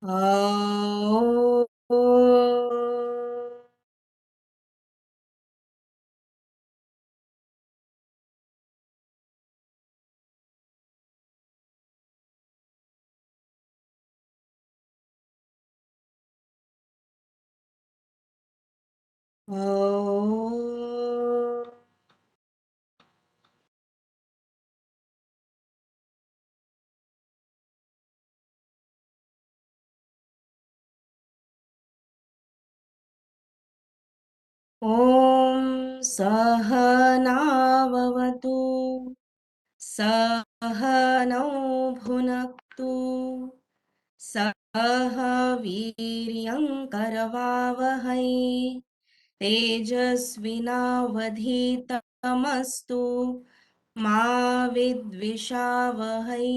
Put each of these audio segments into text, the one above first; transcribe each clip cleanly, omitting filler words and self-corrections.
ॐ सहनाववतु सहनौ भुनक्तु सह वीर्यङ्करवावहै तेजस्विनावधीतमस्तु मा विद्विषावहै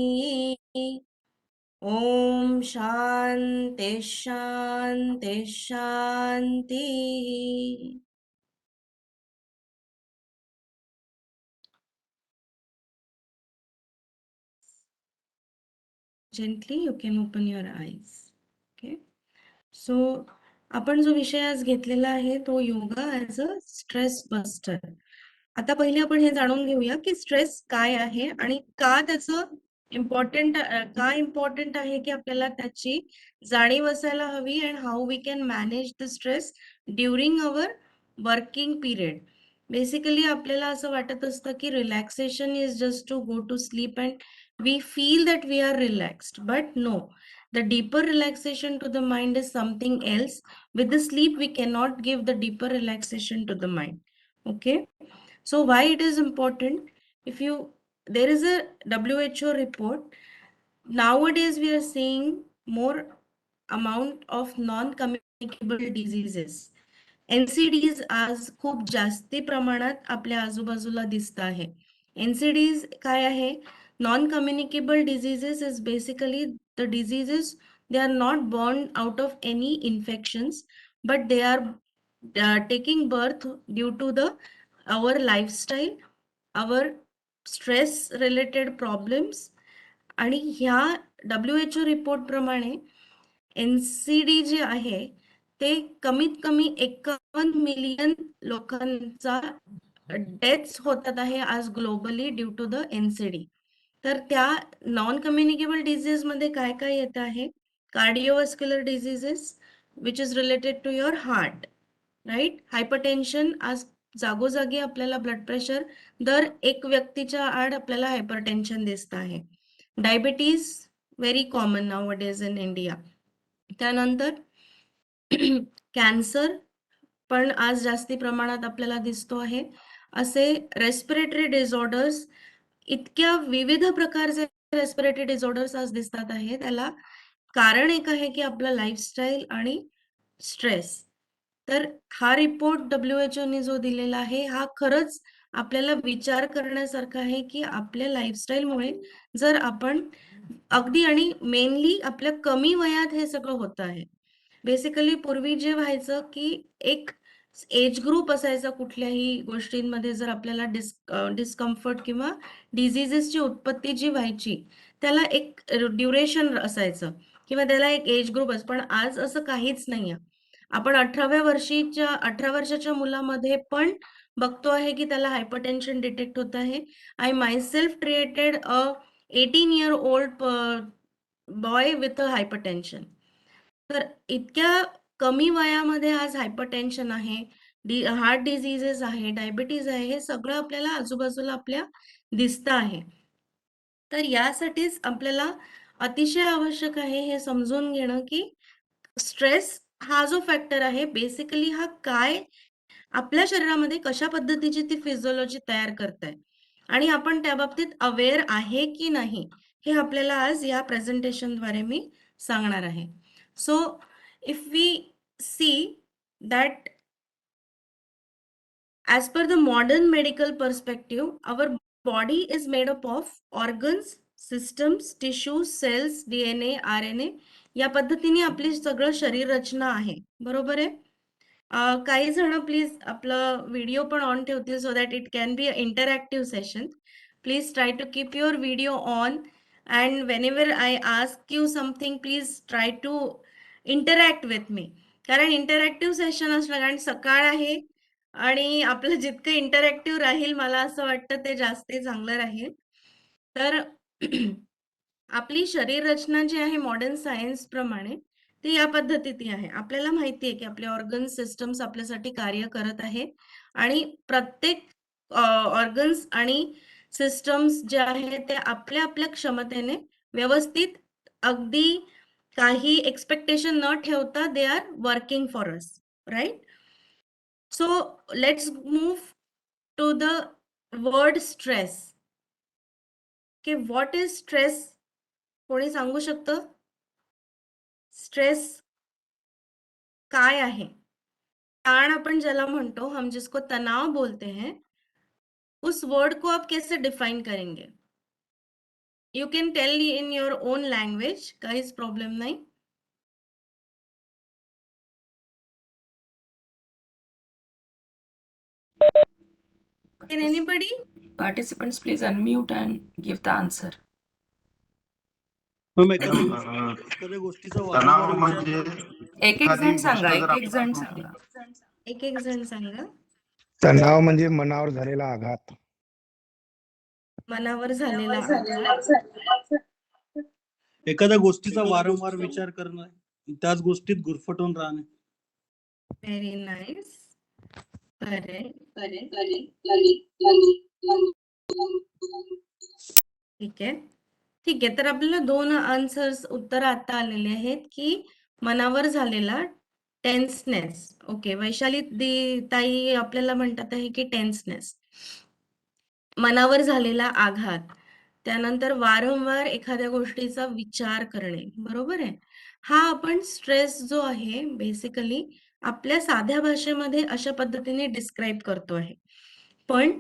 ॐ शान्ति शान्ति शान्तिः. Gently you can open your eyes. Okay. So आपण जो विषय आज घेतलेला आहे तो yoga as a stress buster. आता पहिले आपण हे जाणून घेऊया की स्ट्रेस काय आहे आणि का त्याचं का इम्पॉर्टंट आहे की आपल्याला त्याची जाणीव असायला हवी and how we can manage the stress during our working period. Basically आपल्याला असं वाटत असतं की relaxation is just to go to sleep and we feel that we are relaxed, but no, the deeper relaxation to the mind is something else. With the sleep we cannot give the deeper relaxation to the mind. Okay, so why it is important? If you There is a WHO report. Nowadays we are seeing more amount of non communicable diseases. NCDs आज खूप जास्ती प्रमाणात आपल्या आजूबाजूला दिसत आहे. NCDs काय आहे? Non communicable diseases is basically the diseases, they are not born out of any infections, but they are taking birth due to the our lifestyle, our stress related problems. आणि ह्या WHO रिपोर्ट प्रमाणे NCD जे आहे ते कमीत कमी 51 million लोकांचा deaths होतात आहे आज globally due to the NCD. तर त्या नॉन कम्युनिकेबल डिझीज मध्ये काय काय येत आहे? Cardiovascular diseases which is related to your heart, right? Hypertension, आज जागोजागी आपल्याला ब्लड प्रेशर, दर एक व्यक्तीच्या आड आपल्याला हायपरटेन्शन दिसत आहे. Diabetes very common now days in India. त्यानंतर कॅन्सर पण आज जास्ती प्रमाणात आपल्याला दिसतो आहे. असे रेस्पिरेटरी डिसऑर्डर्स, इतक्या विविध प्रकारचे रेस्पिरेटरी डिसऑर्डर्स आज दिसतात आहे. त्याला कारण एक आहे की आपलं लाईफस्टाईल आणि स्ट्रेस. तर हा रिपोर्ट WHO ने जो दिलेला आहे हा खरंच आपल्याला विचार करण्यासारखा आहे की आपल्या लाईफस्टाईलमुळे जर आपण अगदी आणि मेनली आपल्या कमी वयात हे सगळं होत आहे. बेसिकली पूर्वी जे व्हायचं की एक एज ग्रुप असायचा कुठल्याही गोष्टींमध्ये, जर आपल्याला डिस्कम्फर्ट किंवा डिझीजेसची उत्पत्ती जी व्हायची त्याला एक ड्युरेशन असायचं किंवा त्याला एक एज ग्रुप पण आज असं काहीच नाहीये. आपण 18 वर्षाच्या मुलामध्ये पण बघतो आहे की त्याला हायपरटेन्शन डिटेक्ट होत आहे. I myself treated a 18 year old boy with a hypertension. तर इतक्या कमी वयामध्ये आज हायपरटेन्शन आहे, हार्ट डिझीजेस आहे, डायबिटीज आहे, हे सगळं आपल्याला आजूबाजूला आपल्या दिसतं आहे. तर यासाठीच आपल्याला अतिशय आवश्यक आहे हे समजून घेणं की स्ट्रेस हा जो फॅक्टर आहे बेसिकली हा काय आपल्या शरीरामध्ये कशा पद्धतीची ती फिजिओलॉजी तयार करताय आणि आपण त्या बाबतीत अवेअर आहे की नाही, हे आपल्याला आज या प्रेझेंटेशनद्वारे मी सांगणार आहे. So if we see that as per the modern medical perspective, our body is made up of organs, systems, tissues, cells, DNA, RNA. या पद्धतीने आपली सगळं शरीर रचना आहे. बरोबर आहे? काही जण प्लीज आपलं व्हिडिओ पण ऑन ठेवतील so that it can be a interactive session. Please try to keep your video on and whenever I ask you something, please try to interact with me. कारण इंटरॅक्टिव्ह सेशन असलं, कारण सकाळ आहे आणि आपलं जितकं इंटरॅक्टिव्ह राहील मला असं वाटतं ते जास्त चांगलं राहील. तर आपली शरीर रचना जी आहे मॉडर्न सायन्स प्रमाणे ती या पद्धतीने आहे. आपल्याला माहिती आहे की आपले ऑर्गन सिस्टम्स आपल्यासाठी कार्य करत आहे आणि प्रत्येक ऑर्गन्स आणि सिस्टम्स जे आहेत ते आपल्या आपल्या क्षमतेने व्यवस्थित अगदी काही एक्सपेक्टेशन न ठेवता they are working for us, right? So let's move to the word stress. की व्हॉट इज स्ट्रेस? कोणी सांगू शकतं? स्ट्रेस काय आहे? ताण अपन ज्याला म्हणतो, हम जिसको तनाव बोलते हैं, उस वर्ड को आप कैसे डिफाइन करेंगे? You can tell in your own language, काहीच प्रॉब्लेम नाही. Can anybody? Participants, please unmute and give the answer. एखाद्या गोष्टीचा तणाव वारंवार म्हणजे एक जण सांगा, एक जण सांगा. एक एक जण सांगा. तणाव म्हणजे मनावर झालेला आघात. मनावर झालेला आघात. एखाद्या गोष्टीचा वारंवार विचार करणं, त्याच गोष्टीत गुरफटून राहणे. Very nice. ठीक आहे. ठीक आहे, तर आपल्याला दोन आन्सर्स उत्तर आता आलेले आहेत की मनावर झालेला टेन्सनेस. ओके, वैशाली ताई आपल्याला म्हणतात आहे की टेन्सनेस, मनावर झालेला आघात, त्यानंतर वारंवार एखाद्या गोष्टीचा विचार करणे. बरोबर आहे. हा आपण स्ट्रेस जो आहे बेसिकली आपल्या साध्या भाषेमध्ये अशा पद्धतीने डिस्क्राईब करतो आहे. पण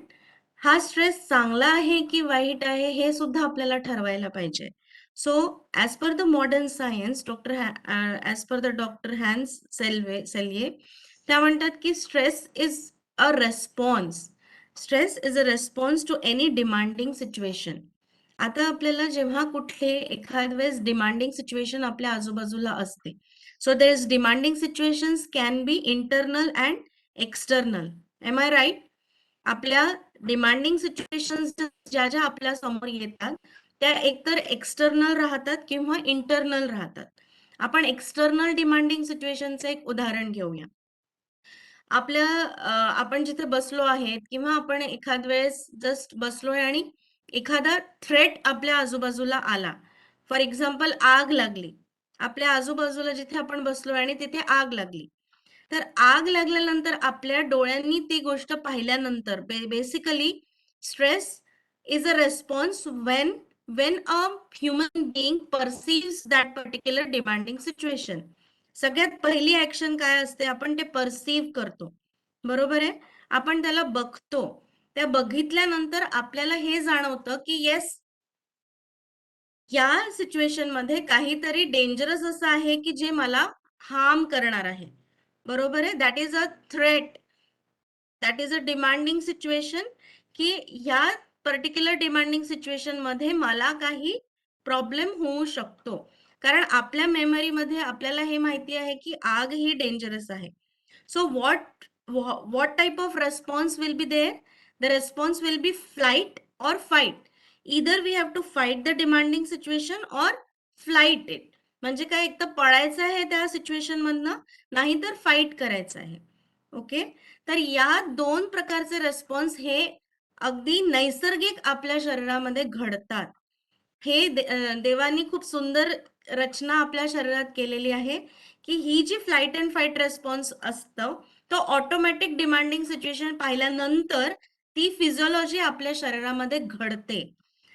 हा स्ट्रेस चांगला आहे की वाईट आहे हे सुद्धा आपल्याला ठरवायला पाहिजे. So as per the modern science, as per the doctor Hans Selye, त्या म्हणतात की stress is a response. Stress is a response to any demanding situation. आता आपल्याला जेव्हा कुठले एखाद वेळेस डिमांडिंग सिच्युएशन आपल्या आजूबाजूला असते, so there is demanding situations can be internal and external. Am I right? आपल्या डिमांडिंग सिच्युएशन्स ज्या ज्या आपल्या समोर येतात त्या एकतर एक्सटर्नल राहतात किंवा इंटरनल राहतात. आपण एक्सटर्नल डिमांडिंग सिच्युएशनचं एक उदाहरण घेऊया. आपल्या आपण जिथे बसलो आहेत किंवा आपण एखाद वेळेस जस्ट बसलोय आणि एखादा थ्रेट आपल्या आजूबाजूला आला. फॉर एक्झाम्पल आग लागली. आपल्या आजूबाजूला जिथे आपण बसलोय आणि तिथे आग लागली. तर आग लागल्यानंतर आपल्या डोळ्यांनी ती गोष्ट पाहिल्यानंतर basically stress is a response when a human being perceives that particular demanding situation. सगळ्यात पहिली ऍक्शन काय असते? आपण ते परसीव्ह करतो. बरोबर आहे? आपण त्याला बघतो. त्या बघितल्यानंतर आपल्याला हे जाणवतं की येस, या सिच्युएशन मध्ये काहीतरी डेंजरस असं आहे की जे मला हार्म करणार आहे. बरोबर आहे? That is a threat, that is a demanding situation, की ह्या पर्टिक्युलर डिमांडिंग सिच्युएशन मध्ये मला काही प्रॉब्लेम होऊ शकतो. कारण आपल्या मेमरीमध्ये आपल्याला हे माहिती आहे की आग ही डेंजरस आहे. So what type of response will be there? The response will be flight or fight. Either we have to fight the demanding situation or flight it. म्हणजे काय, एक तर पळायचं आहे त्या सिच्युएशन मधनं, नाहीतर फाईट करायचं आहे. ओके, तर या दोन प्रकारचे रेस्पॉन्स हे अगदी नैसर्गिक आपल्या शरीरामध्ये घडतात. हे देवानी खूप सुंदर रचना आपल्या शरीरात केलेली आहे की ही जी फ्लाइट अँड फाईट रेस्पॉन्स असतं तो ऑटोमॅटिक डिमांडिंग सिच्युएशन पाहिल्यानंतर ती फिजिओलॉजी आपल्या शरीरामध्ये घडते.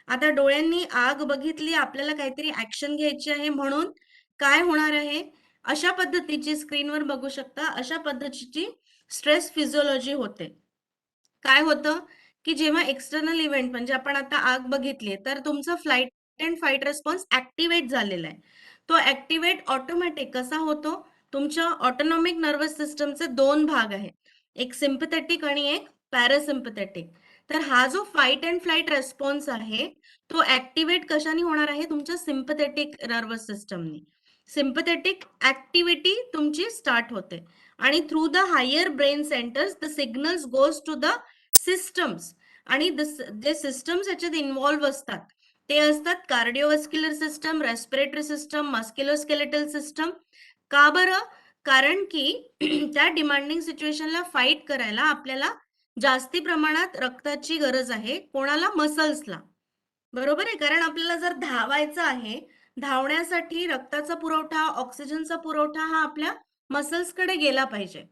आता डोळ्यांनी आग बघितली, आपल्याला काहीतरी ऍक्शन घ्यायची आहे, म्हणून काय होणार आहे, अशा पद्धतीची स्क्रीनवर बघू शकता, अशा पद्धतीची स्ट्रेस फिजिओलॉजी होते. काय होतं की जेव्हा एक्सटर्नल इव्हेंट म्हणजे आपण आता आग बघितली तर तुमचा flight and fight response activate झालेला आहे. तो ऍक्टिव्हेट ऑटोमॅटिक कसा होतो? तुमच्या ऑटोनॉमिक नर्वस सिस्टमचे दोन भाग आहेत, एक सिम्पथेटिक आणि एक पॅरासिम्पथेटिक. तर हा जो फाईट अँड फ्लाईट रेस्पॉन्स आहे तो ऍक्टिव्हेट कशाने होणार आहे? तुमच्या सिम्पथेटिक नर्वस सिस्टमनी. सिम्पथेटिक ऍक्टिव्हिटी तुमची स्टार्ट होते आणि through the higher brain centers the signals goes to the systems. आणि जे सिस्टम्स याच्यात इन्व्हॉल्व्ह असतात ते असतात cardiovascular system, respiratory system, musculoskeletal system. का बरं? कारण की त्या डिमांडिंग सिच्युएशनला फाईट करायला आपल्याला जास्ती प्रमाणात रक्ताची गरज आहे. कोणाला? मसल्सला. बरोबर आहे. कारण आपल्याला जर धावायचं आहे, धावण्यासाठी रक्ताचा पुरवठा, ऑक्सिजनचा पुरवठा हा आपल्या मसल्सकडे गेला पाहिजे.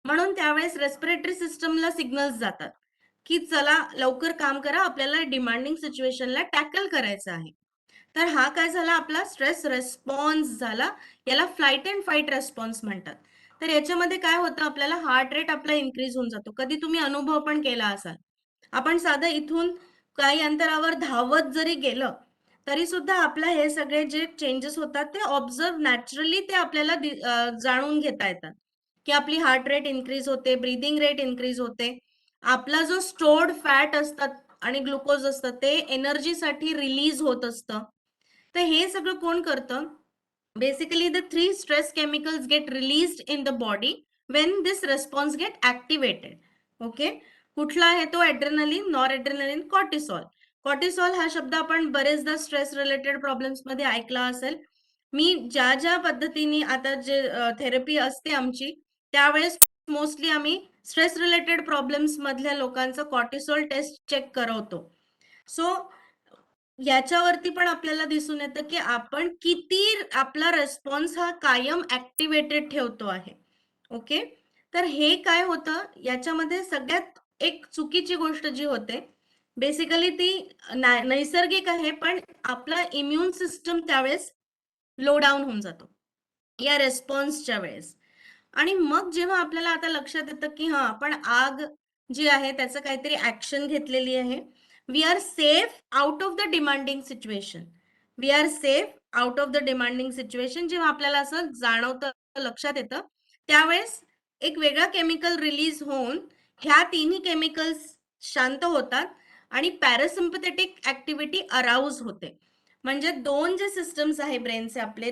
म्हणून त्यावेळेस रेस्पिरेटरी सिस्टमला सिग्नल्स जातात की चला लवकर काम करा, आपल्याला डिमांडिंग सिच्युएशनला टॅकल करायचं आहे. तर हा काय झाला? आपला स्ट्रेस रेस्पॉन्स झाला. याला फ्लाईट अँड फाईट रेस्पॉन्स म्हणतात. तर याच्यामध्ये काय होतं? आपल्याला हार्ट रेट आपला इन्क्रीज होऊन जातो. कधी तुम्ही अनुभव पण केला असाल. आपण साधं इथून काही अंतरावर धावत जरी गेलं तरी सुद्धा आपला हे सगळे जे चेंजेस होतात ते ऑब्झर्व नॅचरली ते आपल्याला जाणून घेता येतात की आपली हार्ट रेट इन्क्रीज होते, ब्रीदिंग रेट इन्क्रीज होते. आपला जो स्टोर्ड फॅट असतात आणि ग्लुकोज असतं ते एनर्जीसाठी रिलीज होत असतं. तर हे सगळं कोण करतं? Basically the 3 stress chemicals get released in the body when this response get activated. Okay. कुठला आहे तो? Adrenaline, नॉरएड्रेनलिन, cortisol. कॉर्टिसॉल हा शब्द आपण बरेचदा स्ट्रेस रिलेटेड प्रॉब्लेम्स मध्ये ऐकला असेल. मी ज्या पद्धतीने आता जे थेरपी असते आमची त्यावेळेस मोस्टली आम्ही स्ट्रेस रिलेटेड प्रॉब्लेम्स मधल्या लोकांचं कॉर्टिसॉल टेस्ट चेक करवतो. सो याच्यावरती पण आपल्याला दिसून येतं की आपण किती आपला रेस्पॉन्स हा कायम ऍक्टिव्हेटेड ठेवतो आहे. ओके. तर हे काय होतं? याच्यामध्ये सगळ्यात एक चुकीची गोष्ट जी होते बेसिकली ती नैसर्गिक आहे, पण आपला इम्युन सिस्टम त्यावेळेस लो डाऊन होऊन जातो या रेस्पॉन्सच्या वेळेस. आणि मग जेव्हा आपल्याला आता लक्षात येतं की हा आपण आग जी आहे त्याचं काहीतरी ऍक्शन घेतलेली आहे, we are safe out of the demanding situation. We are safe out of the demanding situation जेव्हा आपल्याला असं जाणवतं, लक्षात येतं, त्यावेळेस एक वेगळा केमिकल रिलीज होऊन ह्या तिन्ही केमिकल्स शांत होतात आणि पॅरासिम्पथेटिक ऍक्टिव्हिटी अराउज होते. म्हणजे दोन जे सिस्टम्स आहे ब्रेनचे आपले,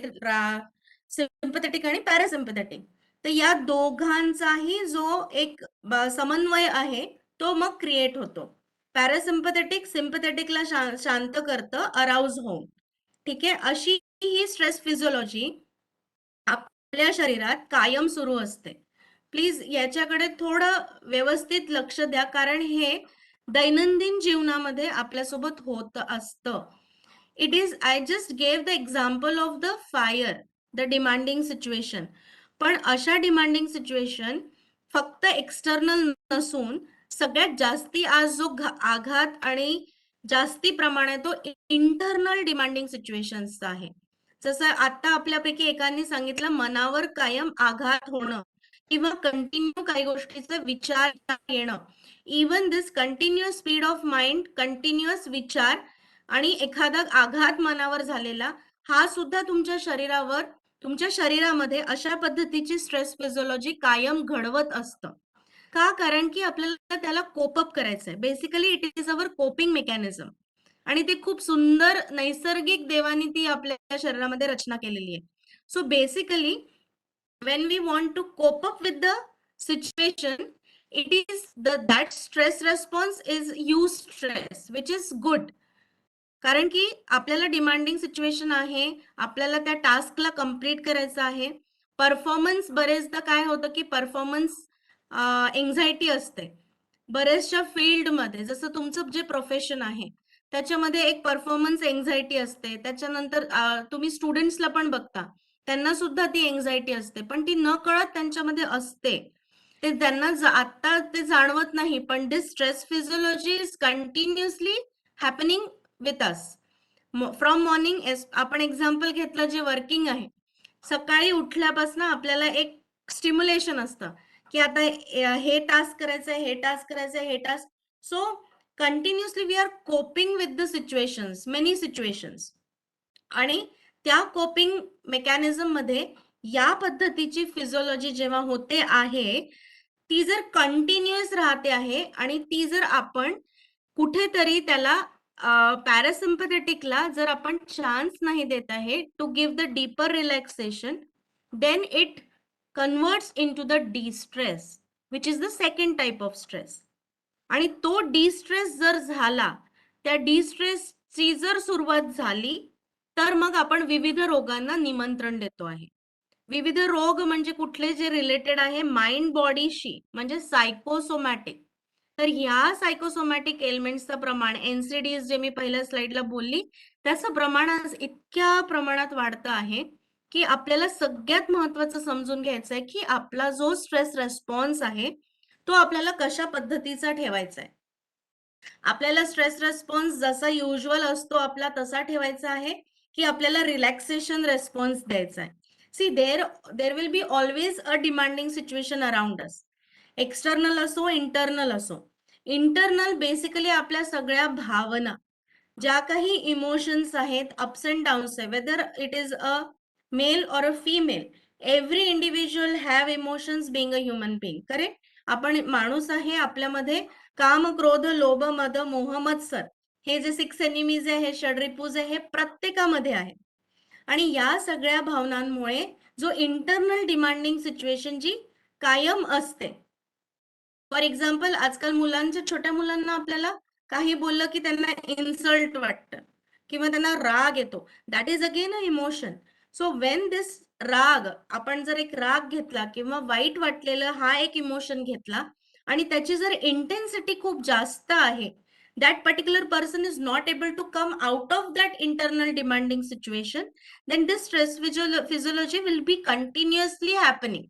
सिम्पथेटिक आणि पॅरासिम्पथेटिक, तर या दोघांचाही जो एक समन्वय आहे तो मग क्रिएट होतो. पॅरासिम्पथेटिक सिम्पथेटिकला शांत करतं अराउज होऊन. ठीक आहे. अशी ही स्ट्रेस फिजिओलॉजी आपल्या शरीरात कायम सुरू असते. प्लीज याच्याकडे थोडं व्यवस्थित लक्ष द्या, कारण हे दैनंदिन जीवनामध्ये आपल्यासोबत होत असतं. It is, I just gave the example of the fire, the demanding situation. पण अशा डिमांडिंग सिच्युएशन फक्त एक्सटर्नल नसून सगळ्यात जास्ती आज जो आघात आणि जास्ती प्रमाण आहे तो इंटरनल डिमांडिंग सिच्युएशन्सचा आहे. जसं आता आपल्यापैकी एकांनी सांगितलं, मनावर कायम आघात होणं किंवा कंटिन्यू काही गोष्टीचा विचार येणं. Even this continuous speed of mind, continuous विचार आणि एखादा आघात मनावर झालेला हा सुद्धा तुमच्या शरीरावर, तुमच्या शरीरामध्ये अशा पद्धतीची स्ट्रेस फिजिओलॉजी कायम घडवत असतं. का? कारण की आपल्याला त्याला कोप अप करायचंय. Basically it is our coping mechanism आणि ते खूप सुंदर नैसर्गिक देवानी ती आपल्या शरीरामध्ये रचना केलेली आहे. So basically when we want to cope up with the situation, it is that stress response is eustress, which is good. कारण की आपल्याला डिमांडिंग सिच्युएशन आहे, आपल्याला त्या टास्कला कंप्लीट करायचं आहे. परफॉर्मन्स बरेचदा काय होतं की परफॉर्मन्स एन्झायटी असते बरेचशा फील्डमध्ये. जसं तुमचं जे प्रोफेशन आहे त्याच्यामध्ये एक परफॉर्मन्स एन्झायटी असते. त्याच्यानंतर तुम्ही स्टुडंट्सला पण बघता, त्यांना सुद्धा ती एन्झायटी असते, पण ती न कळत त्यांच्यामध्ये असते. ते त्यांना आता ते जाणवत नाही, पण this stress physiology is continuously happening with us from morning. आपण एक्झाम्पल घेतलं जे वर्किंग आहे, सकाळी उठल्यापासून आपल्याला एक स्टिम्युलेशन असतं की आता हे टास्क करायचंय, हे टास्क करायचंय, हे task. So continuously we are coping with the situations, many situations. आणि त्या कोपिंग मेकॅनिझम मध्ये या पद्धतीची फिजिओलॉजी जेव्हा होते आहे ती जर कंटिन्युअस राहते आहे आणि ती जर आपण कुठेतरी त्याला पॅरासिम्पथेटिकला जर आपण चान्स नाही देत आहे to give the deeper relaxation, then it converts into the distress, which is the second type of stress. आणि तो डिस्ट्रेस जर झाला, त्या डिस्ट्रेसची जर सुरुवात झाली, तर मग आपण विविध रोगांना निमंत्रण देतो आहे. विविध रोग म्हणजे कुठले, जे रिलेटेड आहे माइंड बॉडीशी, म्हणजे सायकोसोमॅटिक. तर ह्या सायकोसोमॅटिक एलिमेंट्सचं प्रमाण, एनसीडीज जे मी पहिल्या स्लाइडला बोलली, त्याचं प्रमाण आज इतक्या प्रमाणात वाढतं आहे की आपल्याला सगळ्यात महत्त्वाचं समजून घ्यायचं आहे की आपला जो स्ट्रेस रेस्पॉन्स आहे तो आपल्याला कशा पद्धतीचा ठेवायचा आहे. आपल्याला स्ट्रेस रेस्पॉन्स जसा युजुअल असतो आपला तसा ठेवायचा आहे की आपल्याला रिलॅक्सेशन रेस्पॉन्स द्यायचा आहे. See there will be always a demanding situation around us, external असो इंटरनल असो. इंटरनल बेसिकली आपल्या सगळ्या भावना, ज्या काही इमोशन्स आहेत, अप्स अँड डाऊन्स आहे, whether it is a male or a female, every individual have emotions being a human being. Correct? आपण माणूस आहे, आपल्यामध्ये काम, क्रोध, लोभ, मद, मोह, मत्सर हे जे 6 एनिमीज आहे, हे षड्रिपूज आहे, हे प्रत्येकामध्ये आहे. आणि या सगळ्या भावनांमुळे जो इंटरनल डिमांडिंग सिच्युएशन जी कायम असते. फॉर एक्झाम्पल, आजकाल मुलांच्या, छोट्या मुलांना आपल्याला काही बोललं की त्यांना इन्सल्ट वाटतं किंवा त्यांना राग येतो. That is again a emotion. So when this राग, आपण जर एक राग घेतला किंवा वाईट वाटलेलं हा एक इमोशन घेतला आणि त्याची जर इंटेन्सिटी खूप जास्त आहे, that particular person is not able to come out of that internal demanding situation, then this stress physiology will be continuously happening.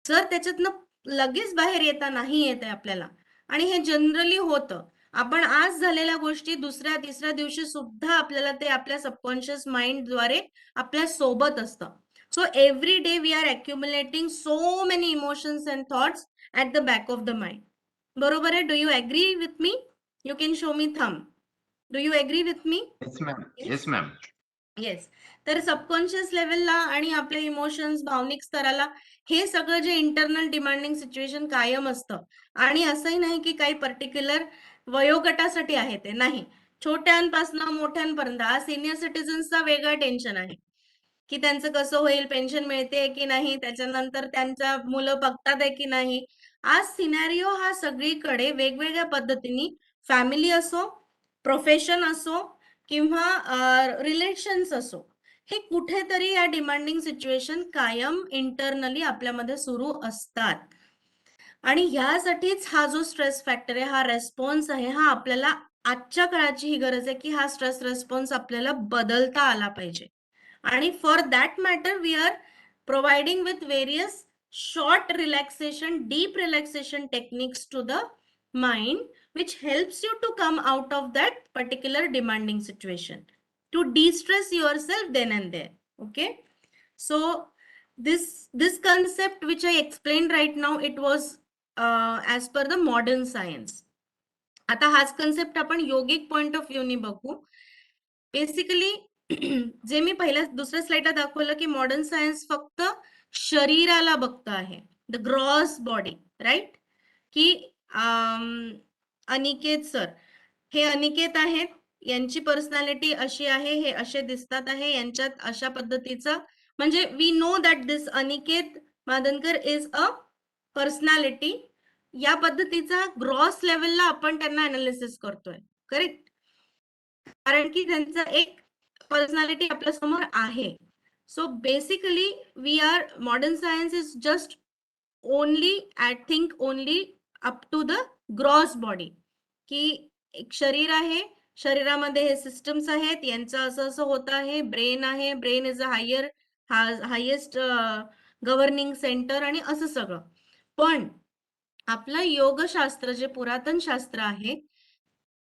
जर त्याच्यातनं लगेच बाहेर येता नाही येते आपल्याला, आणि हे जनरली होतं. आपण आज झालेल्या गोष्टी दुसऱ्या तिसऱ्या दिवशी सुद्धा आपल्याला ते आपल्या सबकॉन्शियस माइंडद्वारे आपल्या सोबत असतं. So every day we are accumulating so many emotions and thoughts at the back of the mind. बरोबर आहे? Do you agree with me? You can show me thumb. Do you agree with me? Yes, ma'am. Yes, ma'am. Yes. तर subconscious लेवलला आणि आपले emotions, भावनिक स्तराला हे सगळं जे इंटरनल डिमांडिंग सिच्युएशन कायम असतं. आणि असंही नाही की काही पर्टिक्युलर वयोगटासाठी आहे, ते नाही. छोट्यांपासून मोठ्यांपर्यंत. आज सिनियर सिटीजन्सचा वेगळं टेन्शन आहे की त्यांचं कसं होईल, पेन्शन मिळते की नाही, त्याच्यानंतर त्यांच्या मुलं बघतात आहे की नाही. आज सिनॅरिओ हा सगळीकडे वेगवेगळ्या पद्धतीने, फॅमिली असो, प्रोफेशन असो किंवा रिलेशन्स असो, हे कुठेतरी या डिमांडिंग सिच्युएशन कायम इंटरनली आपल्यामध्ये सुरू असतात. आणि ह्यासाठीच हा जो स्ट्रेस फॅक्टर आहे, हा रेस्पॉन्स आहे, हा आपल्याला आजच्या काळाची ही गरज आहे की हा स्ट्रेस रेस्पॉन्स आपल्याला बदलता आला पाहिजे. आणि for that matter we are providing with various short relaxation, deep relaxation techniques to the mind, which helps you to come out of that particular demanding situation, to de-stress yourself then and there. Okay, so this concept which I explained right now, it was as per the modern science. आता हाच concept आपण योगिक point of view ने बघू. Basically जे मी पहिल्या दुसऱ्या स्लाइडला दाखवलं की मॉडर्न सायन्स फक्त शरीराला बघतं आहे, द ग्रॉस बॉडी, राईट? की अनिकेत सर, हे अनिकेत आहेत, यांची पर्सनॅलिटी अशी आहे, हे असे दिसतात आहे, यांच्यात अशा पद्धतीचा, म्हणजे we know that this Aniket Madankar is a personality. या पद्धतीचा ग्रॉस लेवलला आपण त्यांना अनालिसिस करतोय. करेक्ट? कारण की त्यांचा एक पर्सनॅलिटी आपल्या समोर आहे. So basically we are, modern science is just only, I think only up to the gross body, की एक शरीर आहे, शरीरामध्ये हे सिस्टम्स आहेत, यांचं असं असं होत आहे, ब्रेन आहे, brain is a highest governing centre आणि असं सगळं. पण आपलं योगशास्त्र, जे पुरातन शास्त्र आहे,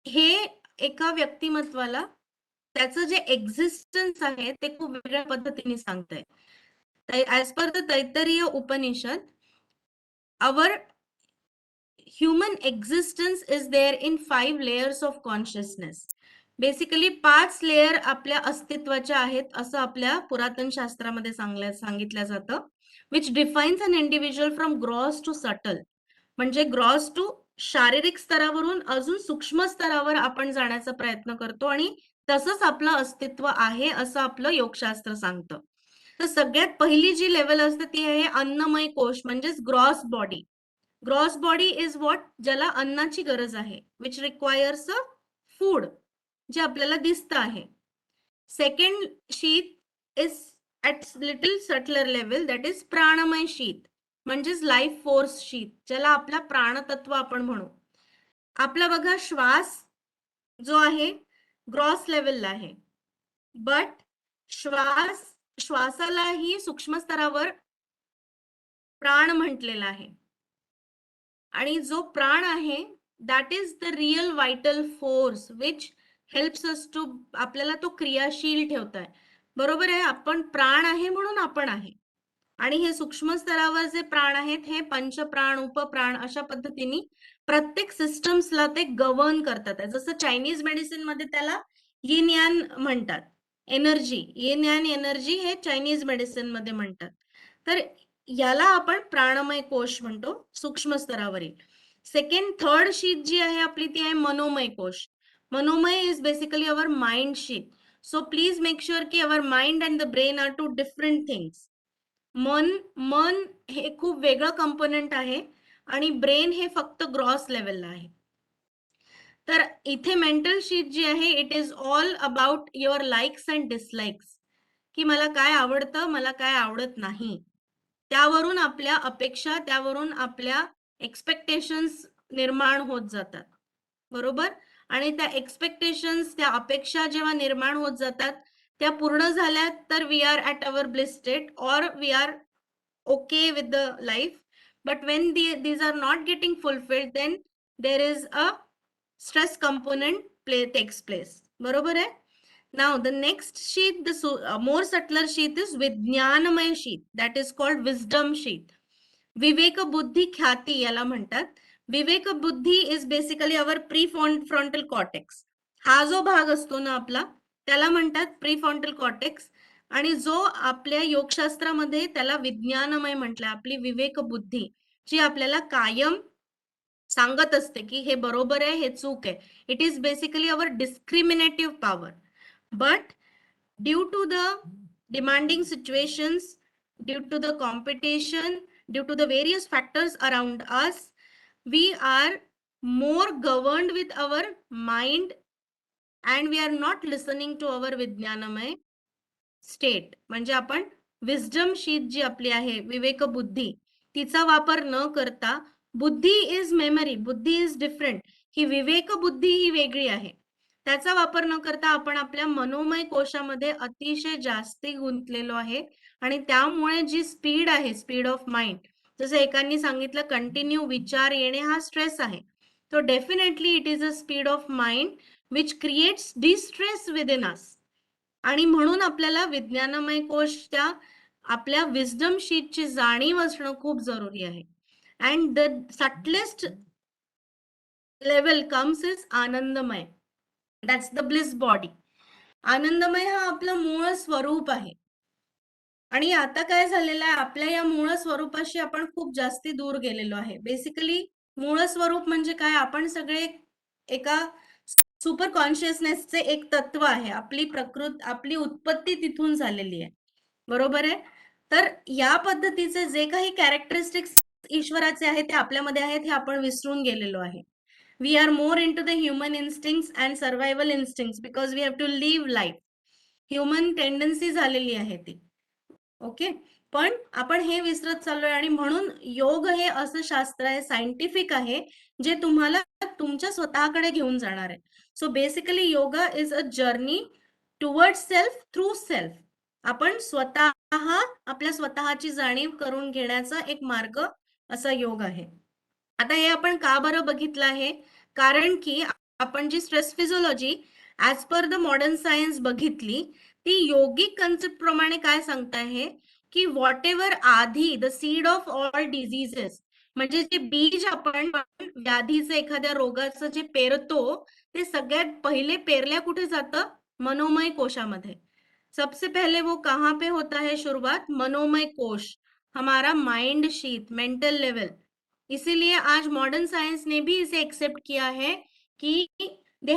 हे एका व्यक्तिमत्वाला त्याचं जे एक्झिस्टन्स आहे ते खूप वेगळ्या पद्धतीने सांगतंय. As per the Taittiriya Upanishad, our human existence is there in 5 layers of consciousness. Basically 5 layer आपल्या अस्तित्वाच्या आहेत असं आपल्या पुरातन शास्त्रामध्ये सांगितलं जातं, which defines an individual from gross to subtle. म्हणजे ग्रॉस टू शारीरिक स्तरावरून अजून सूक्ष्म स्तरावर आपण जाण्याचा प्रयत्न करतो आणि तसंच आपलं अस्तित्व आहे असं आपलं योगशास्त्र सांगतं. तर सगळ्यात पहिली जी लेवल असते ती आहे अन्नमय कोश म्हणजेच gross body. Gross body is what, ज्याला अन्नाची गरज आहे, विच रिक्वायर्स अ फूड, जे आपल्याला दिसतं आहे. Second sheath is at little subtler level, that is प्राणमय शीथ म्हणजेच लाईफ फोर्स शीथ, ज्याला आपला प्राणतत्व आपण म्हणू. आपला बघा श्वास जो आहे ग्रॉस लेवलला आहे, बट श्वासालाही सूक्ष्म स्तरावर प्राण म्हटलेला आहे. आणि जो प्राण आहे that is the real vital force which helps us to, आपल्याला तो क्रियाशील ठेवताय. बरोबर आहे, आपण प्राण आहे म्हणून आपण आहे. आणि हे सूक्ष्म स्तरावर जे प्राण आहेत हे पंचप्राण, उपप्राण अशा पद्धतीने प्रत्येक सिस्टम्सला ते गव्हर्न करतात. जसं चायनीज मेडिसिन मध्ये त्याला यिन यान म्हणतात, एनर्जी, यिन यान एनर्जी हे चायनीज मेडिसिन मध्ये म्हणतात. तर याला आपण प्राणमय कोश म्हणतो सूक्ष्म स्तरावरील. सेकंड थर्ड शीथ जी आहे आपली ती आहे मनोमय कोश. मनोमय is basically our mind sheath. So please make sure की our mind and the brain are two different things. मन हे खूप वेगळं कंपोनेंट आहे आणि ब्रेन हे फक्त ग्रॉस लेवलला आहे. तर इथे मेंटल शीट जी आहे it is all about your likes and dislikes, की मला काय आवडतं, मला काय आवडत नाही. त्यावरून आपल्या अपेक्षा, त्यावरून आपल्या एक्सपेक्टेशन्स निर्माण होत जातात. बरोबर. आणि त्या एक्सपेक्टेशन्स, त्या अपेक्षा जेव्हा निर्माण होत जातात त्या पूर्ण झाल्या तर we are at our bliss state और we are okay with the life. But when these are not getting fulfilled, then there is a stress component takes place. बरोबर आहे. Now the next sheath, the more subtler sheath is Vijnanamay sheath, that is called wisdom sheath. विवेक बुद्धी ख्याती याला म्हणतात. विवेक बुद्धी is basically our prefrontal cortex. हा जो भाग असतो ना आपला त्याला म्हणतात प्रीफ्रंटल कॉर्टेक्स. आणि जो आपल्या योगशास्त्रामध्ये त्याला विज्ञानमय म्हटलं. आपली विवेक बुद्धी जी आपल्याला कायम सांगत असते की हे बरोबर आहे, हे चूक आहे. It is basically our discriminative power. But due to the demanding situations, due to the competition, due to the various factors around us, we are more governed with our mind and we are not listening to our Vijnanamay state. म्हणजे आपण wisdom sheath जी आपली आहे विवेक बुद्धी तिचा वापर न करता, बुद्धी इज मेमरी, बुद्धी इज डिफरंट, ही विवेक बुद्धी ही वेगळी आहे. त्याचा वापर न करता आपण आपल्या मनोमय कोशामध्ये अतिशय जास्ती गुंतलेलो आहे. आणि त्यामुळे जी स्पीड आहे, स्पीड ऑफ माइंड, जसं एकांनी सांगितलं कंटिन्यू विचार येणे हा स्ट्रेस आहे. तो definitely it is a speed of mind which creates distress within us. आणि म्हणून आपल्याला विज्ञानमय कोश त्या आपल्या विजडम शीटची जाणीव असणं खूप जरुरी आहे. And the subtlest level comes is आनंदमय, दॅट्स द ब्लिस बॉडी. आनंदमय हा आपलं मूळ स्वरूप आहे. आणि आता काय झालेलं आहे, आपल्या या मूळ स्वरूपाशी आपण खूप जास्ती दूर गेलेलो आहे. बेसिकली मूळ स्वरूप म्हणजे काय, आपण सगळे एका सुपर कॉन्शियसनेसचे एक तत्व आहे. आपली उत्पत्ती तिथून झालेली आहे. बरोबर आहे. तर या पद्धतीचे जे काही कॅरेक्टरिस्टिक्स ईश्वराचे आहेत ते आपल्यामध्ये आहेत हे आपण विसरून गेलेलो आहे. We are more into the human instincts and survival instincts because we have to live life. Human tendency झालेली आहे ती. ओके. पण आपण हे विसरत चाललोय आणि म्हणून योग हे असं शास्त्र आहे, सायंटिफिक आहे, जे तुम्हाला तुमच्या स्वतःकडे घेऊन जाणार आहे. So basically yoga is a journey toward self through self. आपण स्वतः आपल्या स्वतःची जाणीव करून घेण्याचा एक मार्ग असा योग आहे. आता हे आपण का बरं बघितलं आहे, कारण की आपण जी stress physiology as per the modern science बघितली ती योगिक कन्सेप्ट प्रमाणे काय सांगत आहे की व्हॉट एव्हर आधी the seed of all diseases, म्हणजे जे बीज आपण व्याधीचं एखाद्या रोगाचं जे पेरतो ते सगळ्यात पहिले पेरल्या कुठे जातं, मनोमय कोशामध्ये. सबसे पहले वो कहाँ पे होता है शुरुआत, मनोमय कोश, हमारा माइंड शीथ, मेंटल लेवल. इसीलिए आज मॉडर्न साइंस ने भी इसे एक्सेप्ट किया है कि we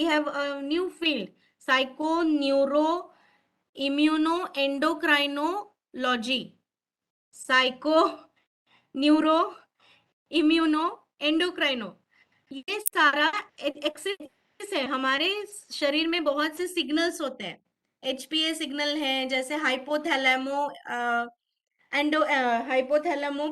have a new field, psycho neuro immuno endocrinology, psycho neuro immuno endocrino, ये सारा एक्सिस है। हमारे शरीर में बहुत से सिग्नल्स होते हैं, एचपीए सिग्नल है, जैसे हाइपोथैलेमो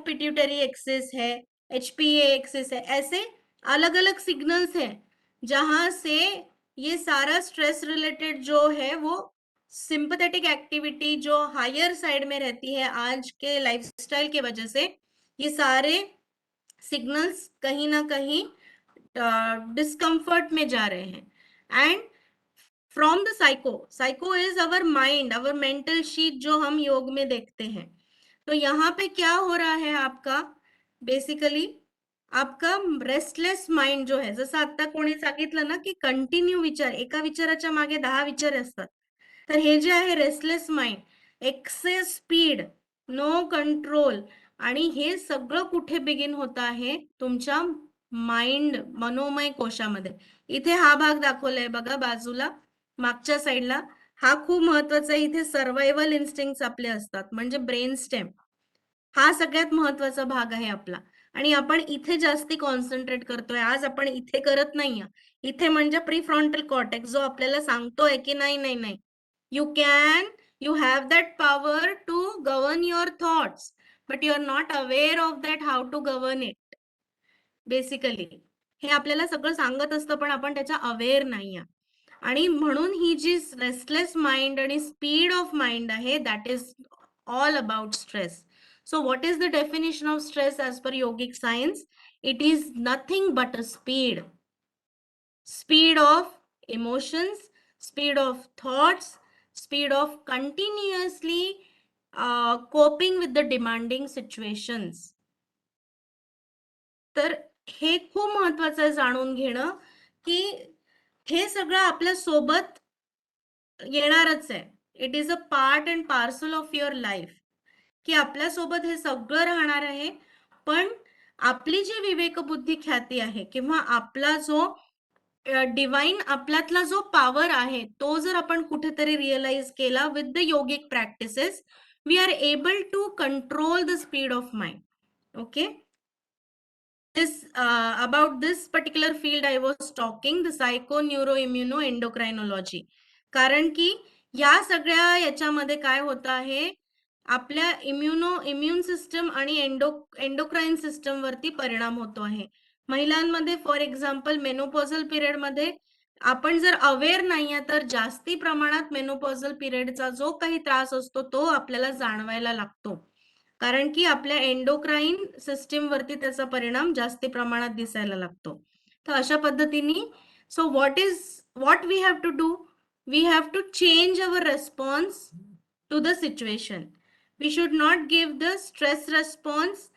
पिट्यूटरी एक्सिस है, एचपीए एक्सिस है, ऐसे अलग अलग सिग्नल्स हैं जहां से ये सारा स्ट्रेस रिलेटेड जो है वो सिंपैथेटिक एक्टिविटी जो हायर साइड में रहती है आज के लाइफस्टाइल के वजह से, ये सारे सिग्नल्स कहीं ना कहीं डिस्कम्फर्ट में जा रहे हैं। End from the psycho is our mind, our mental sheet जो हम योग में देखते हैं। तो यहाँ पे क्या हो रहा है आपका, बेसिकली आपका रेस्टलेस माइंड जो आहे, जसं आता कोणी सांगितलं ना की कंटिन्यू विचार, एका विचाराच्या मागे 10 विचार असतात, तर हे जे आहे restless mind, excess speed, no control, आणि हे सगळं कुठे बिगिन होत आहे, तुमच्या माइंड मनोमय कोशामध्ये। इथे हा भाग दाखवलाय बघा बाजूला मागच्या साईडला, हा खूप महत्वाचा आहे। इथे सर्वायवल इन्स्टिंक्ट्स आपले असतात, म्हणजे ब्रेन स्टेम हा सगळ्यात महत्वाचा भाग आहे आपला, आणि आपण इथे जास्ती कॉन्सन्ट्रेट करतोय। आज आपण इथे करत नाहीये, इथे म्हणजे प्रीफ्रंटल कॉर्टेक्स जो आपल्याला सांगतोय की नाही नाही नाही, you have that power to govern your thoughts, but you are not aware of that how to govern it. Basically हे आपल्याला सगळं सांगत असतं, पण आपण त्याच्या अवेअर नाहीये, आणि म्हणून ही जी रेस्टलेस माइंड आणि स्पीड ऑफ माइंड आहे, that is all about stress. So what is the definition of stress as per yogic science? It is nothing but a speed of emotions, speed of thoughts, speed of continuously coping with the demanding situations. तर हे खूप महत्वाचं आहे जाणून घेणं की हे सगळं आपल्या सोबत येणारच आहे. It is a part and parcel of your life, की आपल्या सोबत हे सगळं राहणार आहे, पण आपली जी विवेकबुद्धी ख्याती आहे किंवा आपला जो डिवाइन आपल्यातला जो पॉवर आहे, तो जर आपण कुठेतरी रिअलाइज केला with the yogic practices, we are able to control the speed of mind. Okay, about this particular field I was talking, the psycho neuro immuno endocrinology. कारण की या सगळ्या याच्यामध्ये काय होत आहे, आपल्या इम्यून सिस्टम आणि एंडोक्राइन सिस्टम वरती परिणाम होतो आहे. महिलांमध्ये फॉर एक्झाम्पल मेनोपॉझल पिरियड मध्ये आपण जर अवेअर नाहीये तर जास्ती प्रमाणात मेनोपॉझल पिरियडचा जो काही त्रास असतो तो आपल्याला जाणवायला लागतो, कारण की आपल्या एंडोक्राइन सिस्टीम वरती त्याचा परिणाम जास्ती प्रमाणात दिसायला लागतो. तर अशा पद्धतीने so what we have to do, we have to change our response to the situation. We should not give the stress response,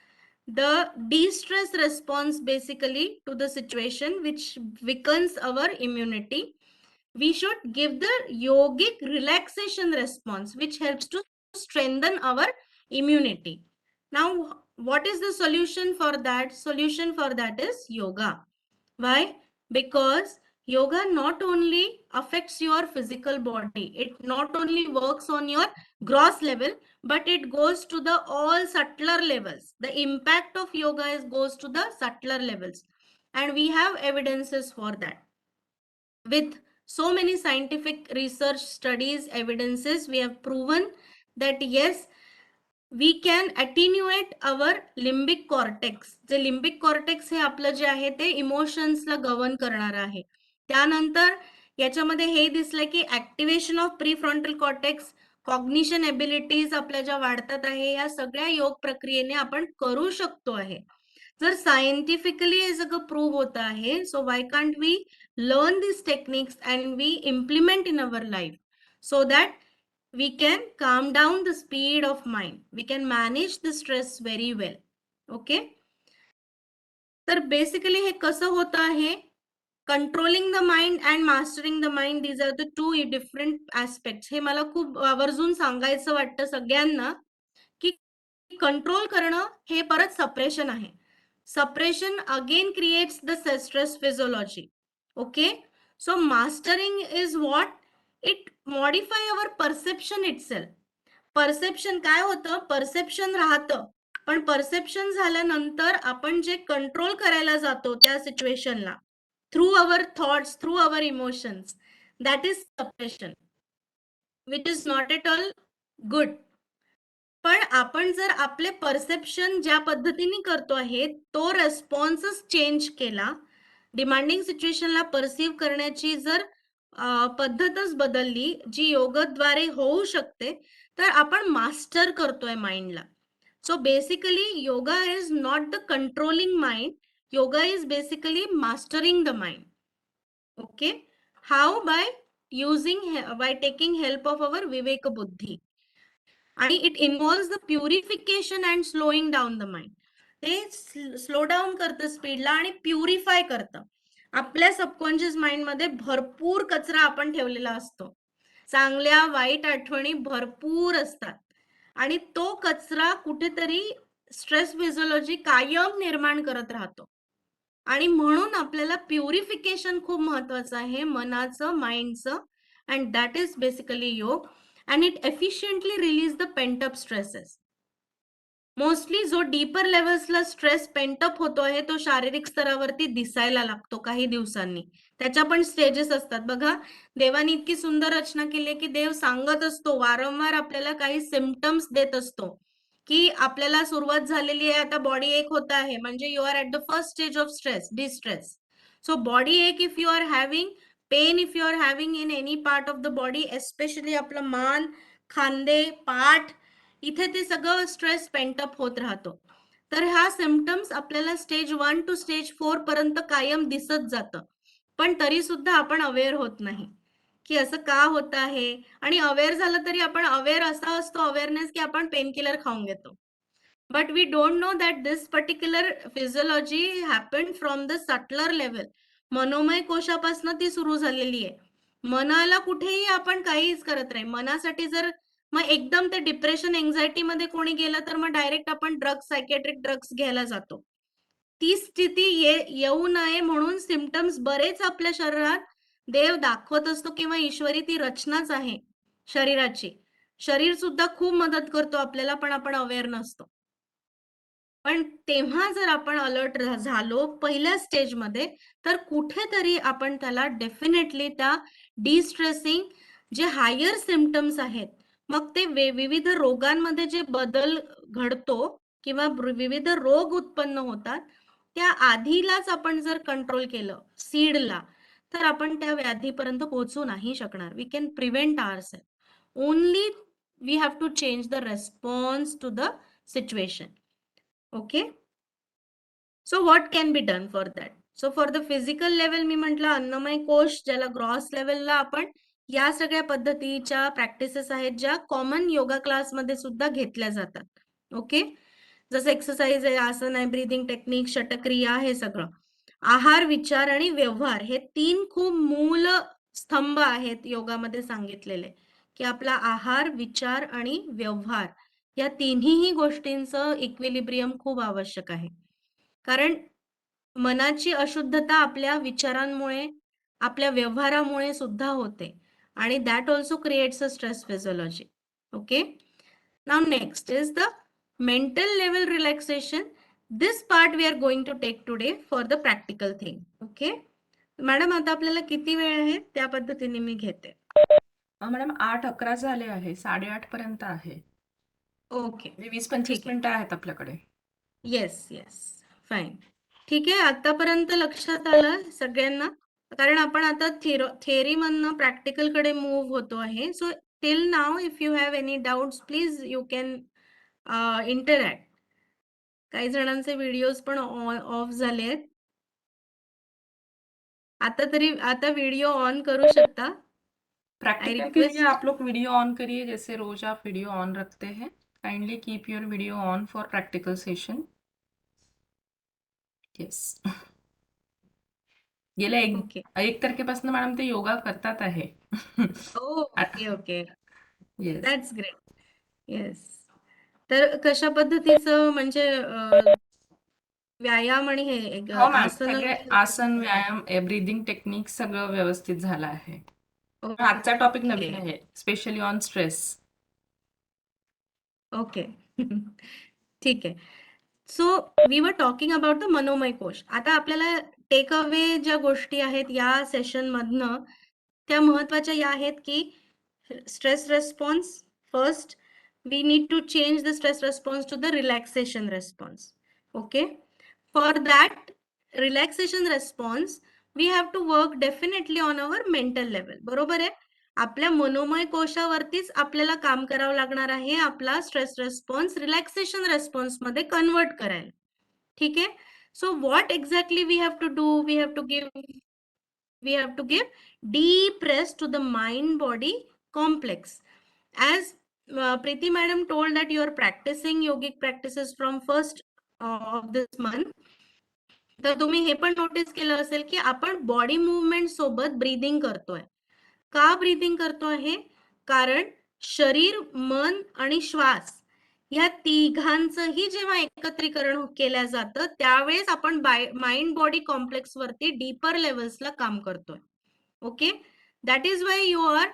the de-stress response basically to the situation which weakens our immunity. We should give the yogic relaxation response which helps to strengthen our immunity. Now what is the solution for that? Solution for that is yoga. Why? Because yoga not only affects your physical body, it not only works on your gross level, but it goes to the all subtler levels. The impact of yoga goes to the subtler levels, and we have evidences for that. With so many scientific research studies, evidences, we have proven that yes, we can attenuate our limbic cortex. जे limbic cortex हे आपलं जे आहे ते इमोशन्सला govern करणार आहे. त्यानंतर याच्यामध्ये हे दिसलं की activation of prefrontal cortex, cognition abilities आपल्या ज्या वाढतात आहे, या सगळ्या योग प्रक्रियेने आपण करू शकतो आहे. जर सायंटिफिकली हे सगळं प्रूव्ह होत आहे, so why can't we learn these techniques and we implement in our life so that we can calm down the speed of mind, we can manage the stress very well. Okay, तर basically हे कसं होत आहे, controlling the mind and mastering the mind, these are the two different aspects. हे मला खूप आवर्जून सांगायचं वाटतं सगळ्यांना की कंट्रोल करणं हे परत सप्रेशन आहे. Suppression again creates the stress physiology. Okay, so mastering is what? It modify our perception itself. Perception काय होतं, परसेप्शन राहतं, पण परसेप्शन झाल्यानंतर आपण जे कंट्रोल करायला जातो त्या सिच्युएशनला through our thoughts, through our emotions, that is suppression, which is not at all good. पण आपण जर आपले परसेप्शन ज्या पद्धतीने करतो आहे तो रेस्पॉन्सच चेंज केला, डिमांडिंग सिच्युएशनला परसिव्ह करण्याची जर पद्धतच बदलली, जी योगाद्वारे होऊ शकते, तर आपण मास्टर करतोय माइंडला. So basically yoga is not the controlling mind, yoga is basically mastering the mind. Okay, how? By taking help of our विवेक बुद्धी. आणि it involves the purification and slowing down the mind. ते slow down करतं स्पीडला आणि purify करतं. आपल्या subconscious mind मध्ये भरपूर कचरा आपण ठेवलेला असतो, चांगल्या वाईट आठवणी भरपूर असतात, आणि तो कचरा कुठेतरी स्ट्रेस फिजिओलॉजी कायम निर्माण करत राहतो. आणि म्हणून आपल्याला प्युरिफिकेशन खूप महत्वाचं आहे मनाचं, माइंडचं, अँड दॅट इज बेसिकली योग. And it efficiently release the pent up stresses. Mostly जो डीपर लेवल्सला स्ट्रेस पेंटअप होतो आहे तो शारीरिक स्तरावरती दिसायला लागतो काही दिवसांनी. त्याच्या पण स्टेजेस असतात बघा. देवाने इतकी सुंदर रचना केली आहे की देव सांगत असतो, वारंवार आपल्याला काही सिम्पटम्स देत असतो की आपल्याला सुरुवात झालेली आहे, आता बॉडी एक होत आहे, म्हणजे you are at the first stage of stress, distress. So body एक, if you are having pain, if you are having in any part of the body, especially आपलं मान, खांदे, पाठ, इथे ते सगळं स्ट्रेस पेंटअप होत राहतो. तर हा सिम्पटम्स आपल्याला स्टेज 1 टू स्टेज 4 पर्यंत कायम दिसत जातं, पण तरी सुद्धा आपण अवेअर होत नाही की असं का होत आहे. आणि अवेअर झालं तरी आपण अवेअर असा असतो, अवेअरनेस, की आपण पेनकिलर खाऊन घेतो. But we don't know that this particular physiology happened from the subtler level. मनोमय कोशापासून ती सुरू झालेली आहे. मनाला कुठेही आपण काहीच करत नाही. मनासाठी जर मग एकदम ते डिप्रेशन, एन्झायटी मध्ये कोणी गेलं तर मग डायरेक्ट आपण ड्रग्स, सायकॅट्रिक ड्रग्स घ्यायला जातो. ती स्थिती येऊ नये म्हणून सिम्पटम्स बरेच आपल्या शरीरात देव दाखवत असतो, किंवा ईश्वरी ती रचनाच आहे शरीराची. शरीर सुद्धा खूप मदत करतो आपल्याला, पण आपण अवेअर नसतो. पण तेव्हा जर आपण अलर्ट झालो पहिल्या स्टेजमध्ये, तर कुठेतरी आपण त्याला डेफिनेटली त्या डिस्ट्रेसिंग जे हायर सिम्पटम्स आहेत, मग ते विविध रोगांमध्ये जे बदल घडतो किंवा विविध रोग उत्पन्न होतात, त्या आधीलाच आपण जर कंट्रोल केलं सीडला, तर आपण त्या व्याधीपर्यंत पोहोचू नाही शकणार. We can prevent ourselves. Only we have to change the response to the situation. Okay, so what can be done for that? So for the physical level मी म्हटलं अन्नमय कोश, ज्याला ग्रॉस लेवलला आपण या सगळ्या पद्धतीच्या प्रॅक्टिसेस आहेत ज्या कॉमन योगा क्लासमध्ये सुद्धा घेतल्या जातात. ओके, जसं एक्सरसाइज आहे, आसन आहे, ब्रीदिंग टेक्निक, षटक्रिया, हे सगळं. आहार, विचार आणि व्यवहार हे 3 खूप मूल स्तंभ आहेत योगामध्ये सांगितलेले, की आपला आहार, विचार आणि व्यवहार या तिन्ही गोष्टींचं इक्विलिब्रियम खूप आवश्यक आहे. कारण मनाची अशुद्धता आपल्या विचारांमुळे, आपल्या व्यवहारामुळे सुद्धा होते, आणि that also creates a stress physiology. Okay, now next is the mental level relaxation. This part we are going to take today for the practical thing. Okay madam, आता आपल्याला किती वेळ आहे त्या पद्धतीने मी घेते. मॅडम 8:11 झाले आहे, 8:30 पर्यंत आहे. ओके, 20-25 ठीक आहे. मिनिटं आहेत आपल्याकडे. येस येस, फाईन, ठीक आहे. आतापर्यंत लक्षात आलं सगळ्यांना? कारण आपण आता थेअरी मधनं प्रॅक्टिकल कडे मूव्ह होतो आहे. So till now if you have any doubts please you can interact. काही जणांचे व्हिडिओज पण ऑफ झाले आहेत. आता व्हिडिओ ऑन करू शकता. प्रैक्टिकल के लिए आप लोग वीडियो ऑन करिए, जैसे रोज आप वीडियो ऑन रखते हैं. Kindly keep your video on for practical session. Yes. गेल्या ओके. 1 तारखेपासून मॅडम ते योगा करतात आहे. Okay okay, yes. That's great. Yes, तर कशा पद्धतीचं म्हणजे व्यायाम आणि हे हो मॅम, आसन सगळे आसन, व्यायाम, ब्रीदिंग टेक्निक सगळं व्यवस्थित झालं आहे. पण आजचा टॉपिक नवीन आहे, स्पेशली ऑन स्ट्रेस. ओके. ठीक आहे. So we were talking about the मनोमय कोश. आता आपल्याला टेक अवे ज्या गोष्टी आहेत या सेशन मधनं त्या महत्वाच्या या आहेत की stress response first we need to change the stress response to the relaxation response. Okay, for that relaxation response we have to work definitely on our mental level. बरोबर आहे, आपल्या मनोमय कोशावरतीच आपल्याला काम करावं लागणार आहे आपला स्ट्रेस रिस्पॉन्स रिलॅक्सेशन रिस्पॉन्स मध्ये कन्वर्ट करायला. ठीक आहे. So what exactly we have to do, we have to give deep rest to the mind body complex. As Preeti madam told that you are practicing yogic practices from first of this month, तर तुम्ही हे पण notice केलं असेल की आपण body movement सोबत breathing करतोय. का ब्रीदिंग करतो आहे? कारण शरीर, मन आणि श्वास या तिघांचंही जेव्हा एकत्रीकरण केलं जातं त्यावेळेस आपण माइंड बॉडी कॉम्प्लेक्स वरती डीपर लेवल्सला काम करतोय. Okay, that is why you are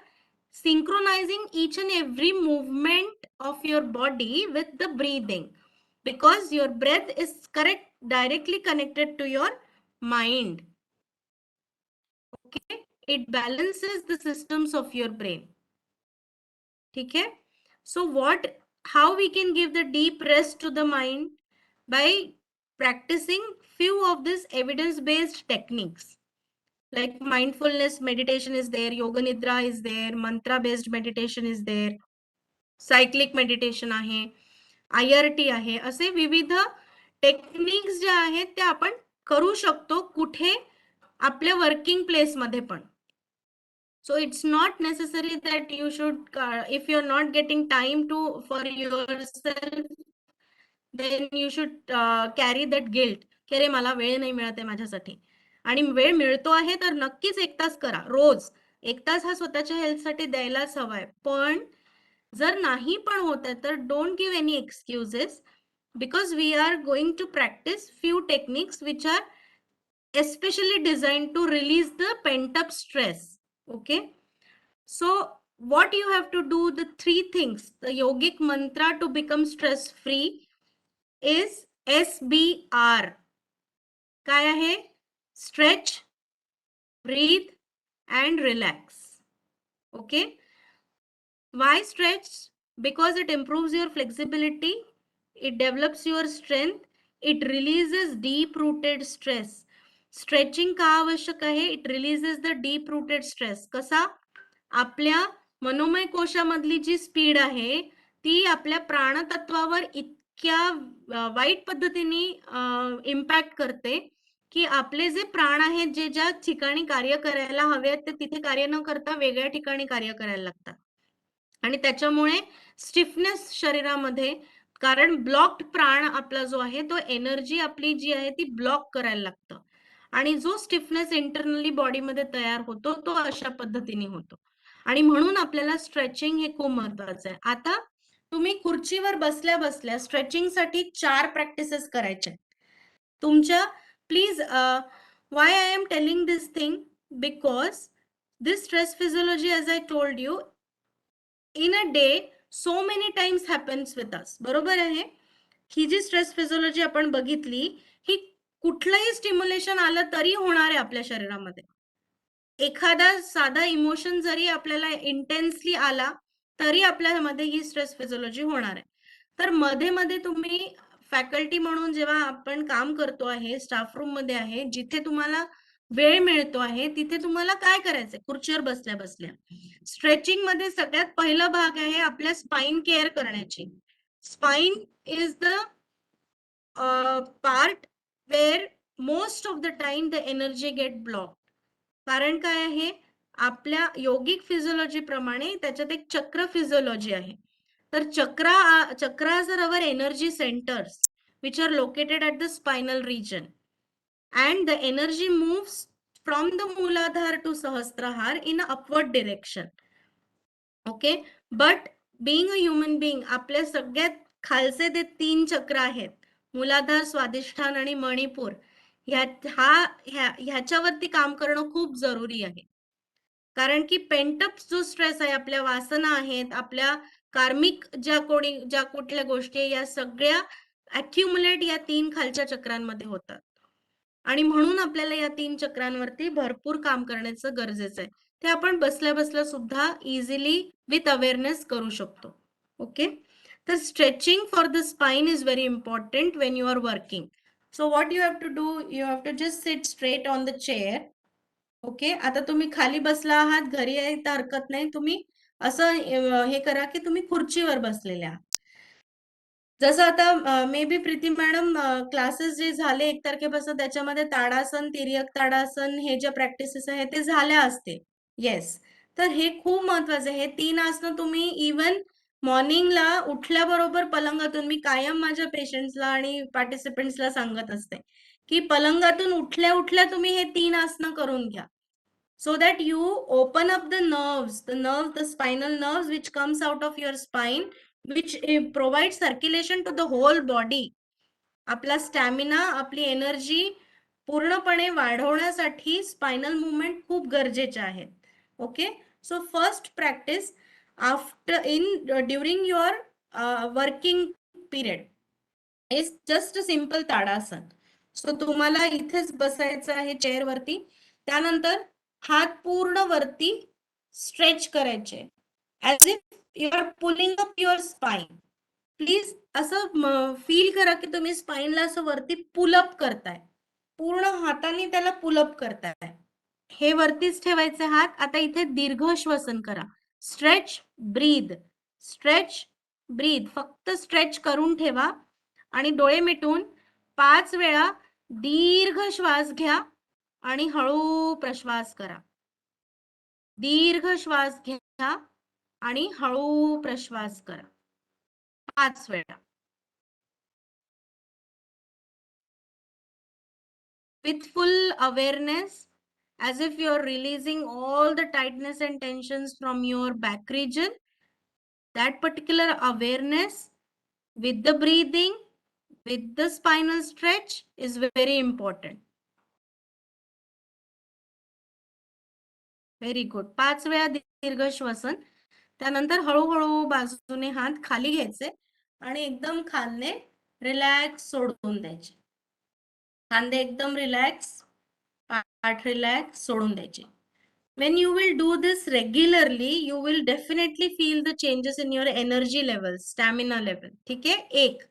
synchronizing each and every movement of your body with the breathing, because your breath is directly connected to your mind. Okay, it balances the systems of your brain. ठीक है. So how we can give the deep rest to the mind? By practicing few of these evidence based techniques. Like mindfulness meditation is there, yoga nidra is there, mantra based meditation is there, cyclic meditation आहे, IRT आहे, असे विविध techniques जे आहेत ते आपण करू शकतो कुठे? आपल्या वर्किंग प्लेस मध्ये पण. So it's not necessary that you should, if you're not getting time for yourself, then you should carry that guilt की अरे मला वेळ नाही मिळत आहे माझ्यासाठी. आणि वेळ मिळतो आहे तर नक्कीच 1 तास करा. रोज 1 तास हा स्वतःच्या हेल्थसाठी द्यायलाच हवाय. पण जर नाही पण होत आहे तर don't give any excuses, because we are going to practice few techniques which are especially designed to release the pent up stress. Okay, so what you have to do, the 3 things, the yogic mantra to become stress free is SBR. काय आहे? Stretch, breathe and relax. Okay, why stretch? Because it improves your flexibility, it develops your strength, it releases deep rooted stress. Stretching का आवश्यक आहे? It releases the deep rooted stress. कसा? आपल्या मनोमय कोशामधली जी speed आहे ती आपल्या प्राणतत्वावर इतक्या वाईट पद्धतीने इम्पॅक्ट करते की आपले जे प्राण आहेत जे ज्या ठिकाणी कार्य करायला हवे ते तिथे कार्य न करता वेगळ्या ठिकाणी कार्य करायला लागतात. आणि त्याच्यामुळे स्टिफनेस शरीरामध्ये, कारण ब्लॉक्ड प्राण आपला जो आहे तो एनर्जी आपली जी आहे ती ब्लॉक करायला लागतं. आणि जो स्टिफनेस इंटरनली बॉडीमध्ये तयार होतो तो अशा पद्धतीने होतो. आणि म्हणून आपल्याला स्ट्रेचिंग हे खूप महत्वाचं आहे. आता तुम्ही खुर्चीवर बसल्या बसल्या स्ट्रेचिंग साठी 4 प्रॅक्टिसेस करायच्या तुमच्या. Please, why I am telling this thing, because this stress physiology as I told you in a day so many times happens with us. बरोबर आहे. ही जी स्ट्रेस फिजियोलॉजी आपण बघितली ही कुठलंही स्टिम्युलेशन आलं तरी होणार आहे आपल्या शरीरामध्ये. एखादा साधा इमोशन जरी आपल्याला इंटेन्सली आला तरी आपल्यामध्ये ही स्ट्रेस फिजियोलॉजी होणार आहे. तर मध्ये मध्ये तुम्ही फॅकल्टी म्हणून जेव्हा आपण काम करतो आहे, स्टाफ रूम मध्ये आहे, जिथे तुम्हाला वेळ मिळतो आहे तिथे तुम्हाला काय करायचंय? खुर्चीवर बसल्या बसल्या स्ट्रेचिंग मध्ये सगळ्यात पहिला भाग आहे आपल्या स्पाइन केअर करण्याची. Spine is the part where most of the time the energy get blocked. कारण काय आहे? आपल्या योगिक फिजियोलॉजी प्रमाणे त्याच्यात एक चक्र फिजियोलॉजी आहे. तर chakras are our energy centers which are located at the spinal region, and the energy moves from the Mooladhara to Sahasrahar in an upward direction. Okay, but being a human being, आपल्या सगळ्यात खालचे ते 3 चक्र आहेत मूलाधार, स्वादिष्ठान आणि मणिपूर ह्याच्यावरती काम करणं खूप जरुरी आहे. कारण की पेंटअप जो स्ट्रेस आहे, आपल्या वासना आहेत, आपल्या कार्मिक ज्या कुठल्या गोष्टी या सगळ्या अक्युमुलेट या 3 खालच्या चक्रांमध्ये होतात. आणि म्हणून आपल्याला या 3 चक्रांवरती भरपूर काम करण्याचं गरजेचं आहे. ते आपण बसल्या बसल्या सुद्धा इझिली विथ अवेअरनेस करू शकतो. ओके. तर stretching for the spine is very important when you are working. So what you have to do, you have to just sit straight on the chair. Okay. आता तुम्ही खाली बसला आहात, घरी आहे तर हरकत नाही. तुम्ही असं हे करा की तुम्ही खुर्चीवर बसलेले आहात. जसं आता may be Preeti madam classes जे झाले 1 तारखेपासून त्याच्यामध्ये ताडासन, तिर्यक ताडासन हे ज्या प्रॅक्टिसेस आहेत ते झाल्या असते. येस. तर हे खूप महत्वाचं आहे. हे 3 आसनं तुम्ही इवन मॉर्निंगला उठल्याबरोबर पलंगातून, मी कायम माझ्या पेशंट्सला आणि पार्टिसिपंट्सला सांगत असते की पलंगातून उठल्या उठल्या तुम्ही हे 3 आसनं करून घ्या. So that you open up the nerves, the spinal nerves which comes out of your spine, which provides circulation to the whole body. आपला स्टॅमिना, आपली एनर्जी पूर्णपणे वाढवण्यासाठी स्पायनल मुवमेंट खूप गरजेचे आहेत. Okay. So first practice after during your working period is just a simple Tadasana. So तुम्हाला इथेच बसायचं आहे चेअरवरती. त्यानंतर हात पूर्ण वरती स्ट्रेच करायचे, as if you are pulling up your spine. Please असं फील करा की तुम्ही स्पाइनला असं वरती पुलअप करताय, पूर्ण हाताने त्याला पुलअप करताय. हे वरतीच ठेवायचे हात. आता इथे दीर्घ श्वसन करा. स्ट्रेच, ब्रीद, स्ट्रेच, ब्रीद. फक्त स्ट्रेच करून ठेवा आणि डोळे मिटून 5 वेळा दीर्घ श्वास घ्या आणि हळू प्रश्वास करा. दीर्घ श्वास घ्या आणि हळू प्रश्वास करा 5 वेळा. With full awareness, as if you are releasing all the tightness and tensions from your back region. That particular awareness with the breathing, with the spinal stretch is very important. Very good. 5 वेळा दीर्घ श्वसन. त्यानंतर हळूहळू बाजूने हात खाली घ्यायचे आणि एकदम खांदे रिलॅक्स सोडून द्यायचे. खांदे एकदम रिलॅक्स, पाठ रिलॅक्स सोडून द्यायचे. When you will do this regularly, you will definitely feel the changes in your energy level, stamina level. ठीक आहे. एक.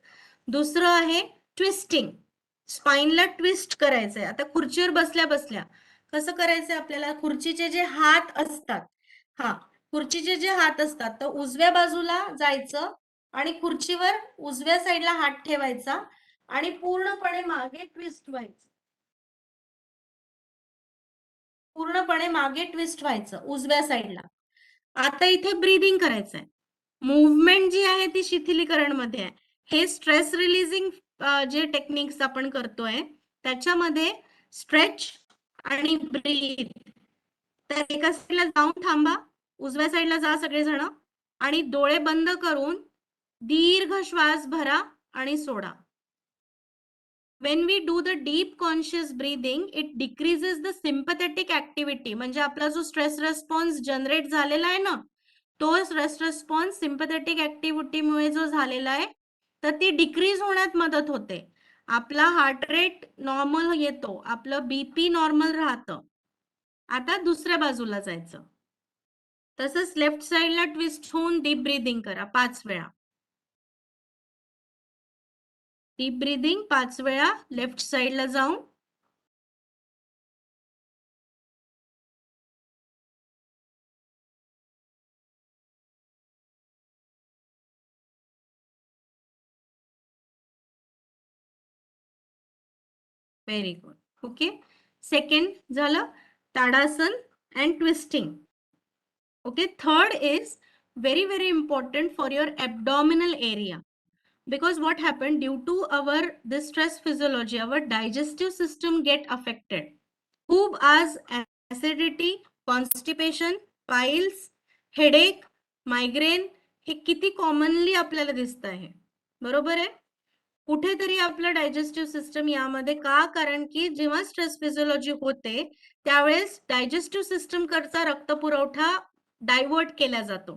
दुसरं आहे ट्विस्टिंग. स्पाइनला ट्विस्ट करायचंय. आता खुर्चीवर बसल्या बसल्या कसं करायचंय आपल्याला, खुर्चीचे जे हात असतात, खुर्चीचे जे हात असतात तर उजव्या बाजूला जायचं आणि खुर्चीवर उजव्या साईडला हात ठेवायचा आणि पूर्णपणे मागे ट्विस्ट व्हायचं. पूर्णपणे मागे ट्विस्ट व्हायचं उजव्या साईडला. आता इथे ब्रीदिंग करायचंय. मूवमेंट जी आहे ती शिथिलीकरण मध्ये आहे. हे स्ट्रेस रिलीजिंग जे टेक्निक्स आपण करतोय त्याच्यामध्ये स्ट्रेच आणि ब्रीथ. तर एका साईडला जाऊन थांबा, उजव्या साईडला जा सगळेजण आणि डोळे बंद करून दीर्घ श्वास भरा आणि सोडा. When we do the deep conscious breathing, it decreases the sympathetic activity. म्हणजे आपला जो स्ट्रेस रिस्पॉन्स जनरेट झालेला आहे ना, तो स्ट्रेस रिस्पॉन्स सिम्पथेटिक ऍक्टिव्हिटी मुळे जो झालेला आहे तर ती डिक्रीज होण्यात मदत होते. आपला हार्ट रेट नॉर्मल येतो, आपलं बीपी नॉर्मल राहतं. आता दुसऱ्या बाजूला जायचं. तसंच लेफ्ट साइडला ट्विस्ट होऊन डीप ब्रीदिंग करा 5 वेळा. डीप ब्रीदिंग 5 वेळा लेफ्ट साइडला जाऊन. Very good. ओके. सेकंड झालं ताडासन and twisting. Okay. Third is very important for your abdominal area, because what happened due to our this stress physiology, our digestive system get affected. खूप आज acidity, constipation, piles, headache, migraine हे किती commonly आपल्याला दिसत आहे. बरोबर आहे. कुठेतरी आपलं डायजेस्टिव्ह सिस्टम यामध्ये का, कारण की जेव्हा स्ट्रेस फिजिओलॉजी होते त्यावेळेस डायजेस्टिव्ह सिस्टम करता रक्तपुरवठा डायव्हर्ट केला जातो,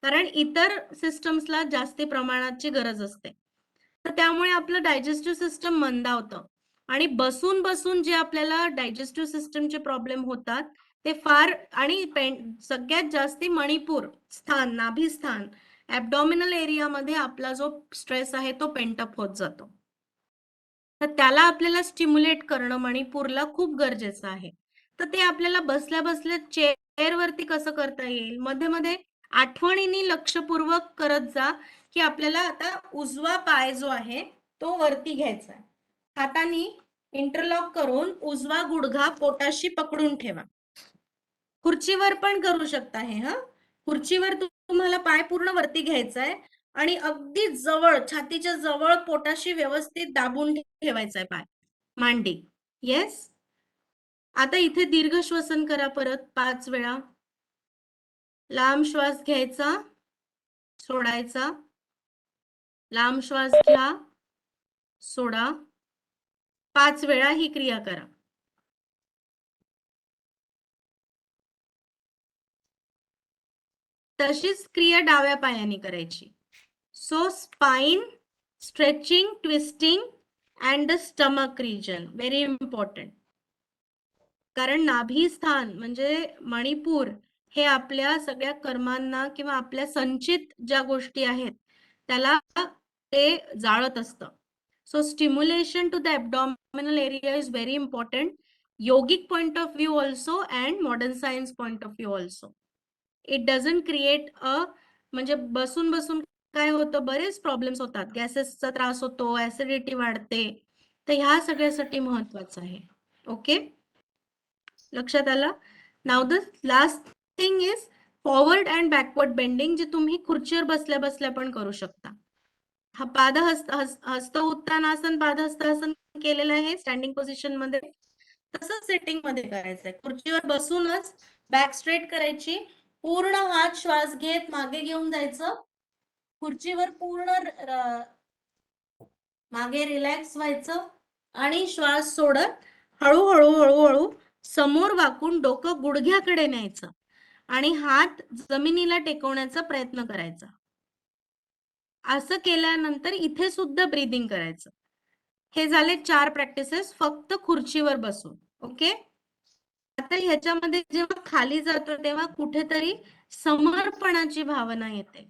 कारण इतर सिस्टम्सला जास्ती प्रमाणाची गरज असते. तर त्यामुळे आपलं डायजेस्टिव्ह सिस्टम मंदावतं आणि बसून बसून जे आपल्याला डायजेस्टिव्ह सिस्टमचे प्रॉब्लेम होतात ते फार, आणि सगळ्यात जास्ती मणिपूर स्थान, नाभी स्थान, ॲब्डॉमिनल एरियामध्ये आपला जो स्ट्रेस आहे तो पेंटअप होत जातो. तर त्याला आपल्याला स्टिम्युलेट करणं मणिपूरला खूप गरजेचं आहे. तर ते आपल्याला बसल्या बसल्या चेअरवरती कसं करता येईल, मध्ये मध्ये आठवणीने लक्षपूर्वक करत जा की आपल्याला आता उजवा पाय जो आहे तो वरती घ्यायचा आहे. हाताने इंटरलॉक करून उजवा गुडघा पोटाशी पकडून ठेवा. खुर्चीवर पण करू शकता हे. खुर्चीवर तुम्हाला पाय पूर्ण वरती घ्यायचा आहे आणि अगदी जवळ, छातीच्या जवळ पोटाशी व्यवस्थित दाबून ठेवायचा आहे पाय, मांडी. येस. आता इथे दीर्घ श्वसन करा परत 5 वेळा. लांब श्वास घ्यायचा, सोडायचा, लांब श्वास घ्या, सोडा. 5 वेळा ही क्रिया करा. तशीच क्रिया डाव्या पायाने करायची. So spine stretching, twisting and the stomach region very important. कारण नाभी स्थान म्हणजे मणिपूर हे आपल्या सगळ्या कर्मांना किंवा आपल्या संचित ज्या गोष्टी आहेत त्याला ते जाळत असतं. So stimulation to the abdominal area is very important, yogic point of view also and modern science point of view also. It doesn't create म्हणजे बसून बसून काय होतं, बरेच प्रॉब्लेम्स होतात, गॅसेसचा त्रास होतो, ऍसिडिटी वाढते. तर ह्या सगळ्यासाठी महत्वाचं आहे. ओके, लक्षात आलं. नाव the last thing is forward and backward bending, जे तुम्ही खुर्चीवर बसल्या बसल्या पण करू शकता. हा हस्त उत्तानासन, पादहस्तासन केलेलं आहे स्टँडिंग पोझिशन मध्ये, तसंच सेटिंग मध्ये करायचंय. खुर्चीवर बसूनच बॅक स्ट्रेट करायची, पूर्ण हात श्वास घेत मागे घेऊन जायचं, खुर्चीवर पूर्ण मागे रिलॅक्स व्हायचं आणि श्वास सोडत हळूहळू हळूहळू समोर वाकून डोकं गुडघ्याकडे न्यायचं आणि हात जमिनीला टेकवण्याचा प्रयत्न करायचा. असं केल्यानंतर इथे सुद्धा ब्रीदिंग करायचं. हे झाले 4 प्रॅक्टिसेस फक्त खुर्चीवर बसून. ओके, आता ह्याच्यामध्ये जेव्हा खाली जातो तेव्हा कुठेतरी समर्पणाची भावना येते.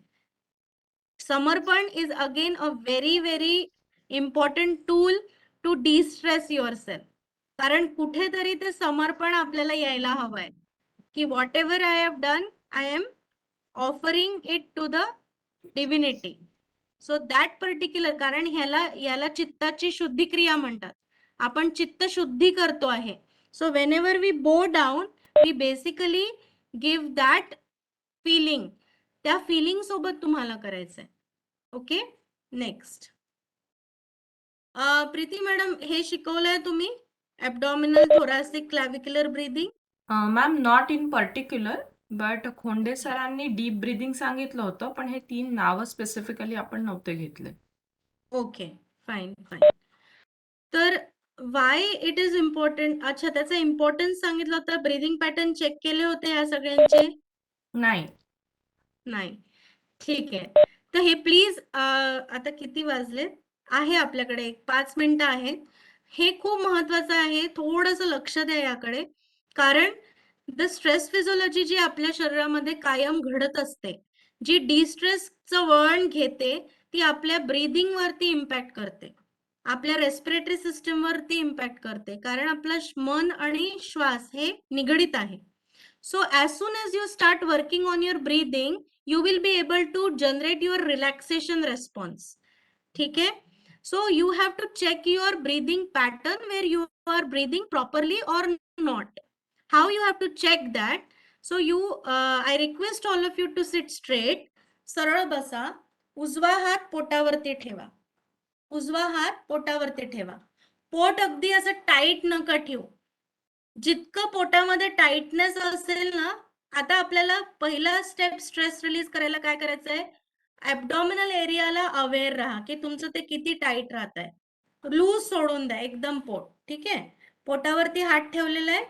समर्पण is again a very very important tool to destress yourself. कारण कुठेतरी ते समर्पण आपल्याला यायला हवंय की whatever I have done, I am offering it to the divinity. So that particular, कारण याला चित्ताची शुद्धी क्रिया म्हणतात. आपण चित्त शुद्धी करतो आहे. So whenever we bow down, we basically give that feeling. त्या फिलिंग सोबत तुम्हाला करायचंय. Okay, next. प्रीती मॅडम, हे शिकवलंय तुम्ही abdominal, thoracic, clavicular breathing? Ma'am not in particular, but Khonde सरांनी डीप ब्रीदिंग सांगितलं होतं, पण हे 3 नावं स्पेसिफिकली आपण नव्हते घेतले. Okay, fine fine. तर वाय इट इज इम्पॉर्टंट? अच्छा, त्याचा इम्पॉर्टन्स सांगितलं होतं. ब्रीदिंग पॅटर्न चेक केले होते या सगळ्यांचे? नाही. नाही, ठीक आहे. तर हे प्लीज, आता किती वाजले आहे, आपल्याकडे 5 मिनिटं आहेत. हे खूप महत्वाचं आहे, थोडंसं लक्ष द्या याकडे. कारण द स्ट्रेस फिजिओलॉजी जी आपल्या शरीरामध्ये कायम घडत असते, जी डिस्ट्रेसचं वळण घेते, ती आपल्या ब्रीदिंग वरती इम्पॅक्ट करते, आपल्या रेस्पिरेटरी सिस्टम वरती इम्पॅक्ट करते, कारण आपलं मन आणि श्वास हे निगडित आहे. So as soon as you start working on your breathing, you will be able to generate your relaxation response. ठीक है? So you have to check your breathing pattern where you are breathing properly or not. How you have to check that? So I request all of you to sit straight. सरळ बसा. उजवा हात पोटावरती ठेवा. उजवा हात पोटावरती ठेवा. पोट अगदी असं टाईट नका ठेवू. जितकं पोटामध्ये टाइटनेस असेल ना, आता आपल्याला पहिला स्टेप स्ट्रेस रिलीज करायला काय करायचंय, ऍब्डॉमिनल एरियाला अवेअर राहा की तुमचं ते किती टाईट राहत आहे. लूज सोडून द्या एकदम पोट. ठीक आहे, पोटावरती हात ठेवलेला आहे.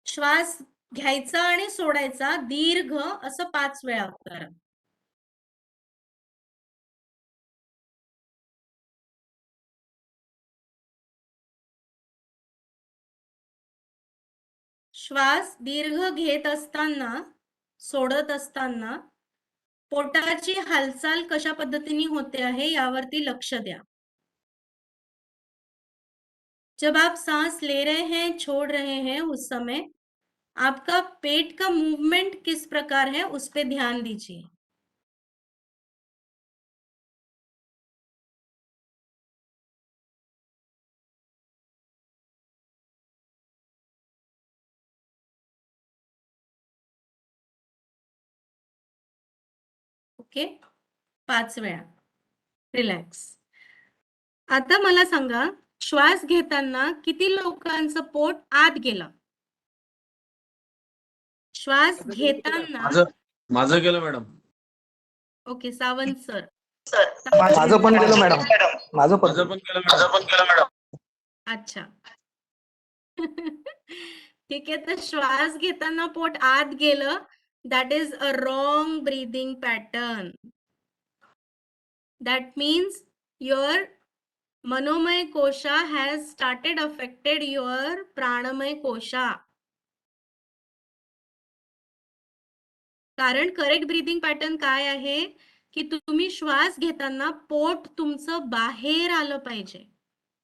श्वास घ्यायचा आणि सोडायचा दीर्घ असं 5 वेळा करा. श्वास दीर्घ घेत असताना सोडत असताना पोटाची हालचाल कशा पद्धतीने होते आहे यावरती लक्ष द्या. जब आप सांस ले रहे हैं छोड़ रहे हैं उस समय आपका पेट का मूवमेंट किस प्रकार है उस पे ध्यान दीजिए. ओके, 5 वेळा रिलॅक्स. आता मला सांगा, श्वास घेताना किती लोकांचं पोट आत गेलं? श्वास घेताना. माझं गेलं मॅडम. Okay, Sawant sir. माझं पण केलं मॅडम. माझं पण केलं मॅडम. अच्छा. ठीक आहे, तर श्वास घेताना पोट आत गेलं, that is a wrong breathing pattern. That means your मनोमय कोशा हॅज स्टार्टेड अफेक्टेड युअर प्राणमय कोशा. कारण करेक्ट ब्रीदिंग पॅटर्न काय आहे की तुम्ही श्वास घेताना पोट तुमचं बाहेर आलं पाहिजे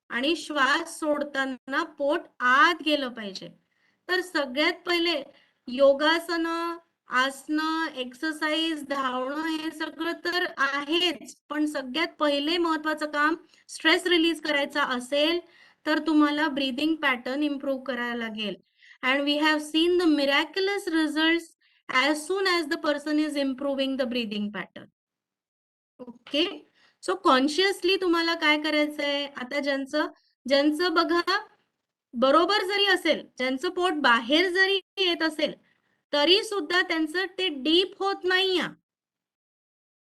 आणि श्वास सोडताना पोट आत गेलं पाहिजे. तर सगळ्यात पहिले योगासनं, आसनं, एक्सरसाइज, धावणं हे सगळं तर आहेच, पण सगळ्यात पहिले महत्वाचं काम स्ट्रेस रिलीज करायचा असेल तर तुम्हाला ब्रीदिंग पॅटर्न इम्प्रूव्ह करायला लागेल. And we have seen the miraculous results as soon as the person is improving the breathing pattern. Okay, so consciously तुम्हाला काय करायचंय, आता ज्यांचं बघा बरोबर जरी असेल, ज्यांचं पोट बाहेर जरी येत असेल तरी सुद्धा त्यांचं ते डीप होत नाहीये.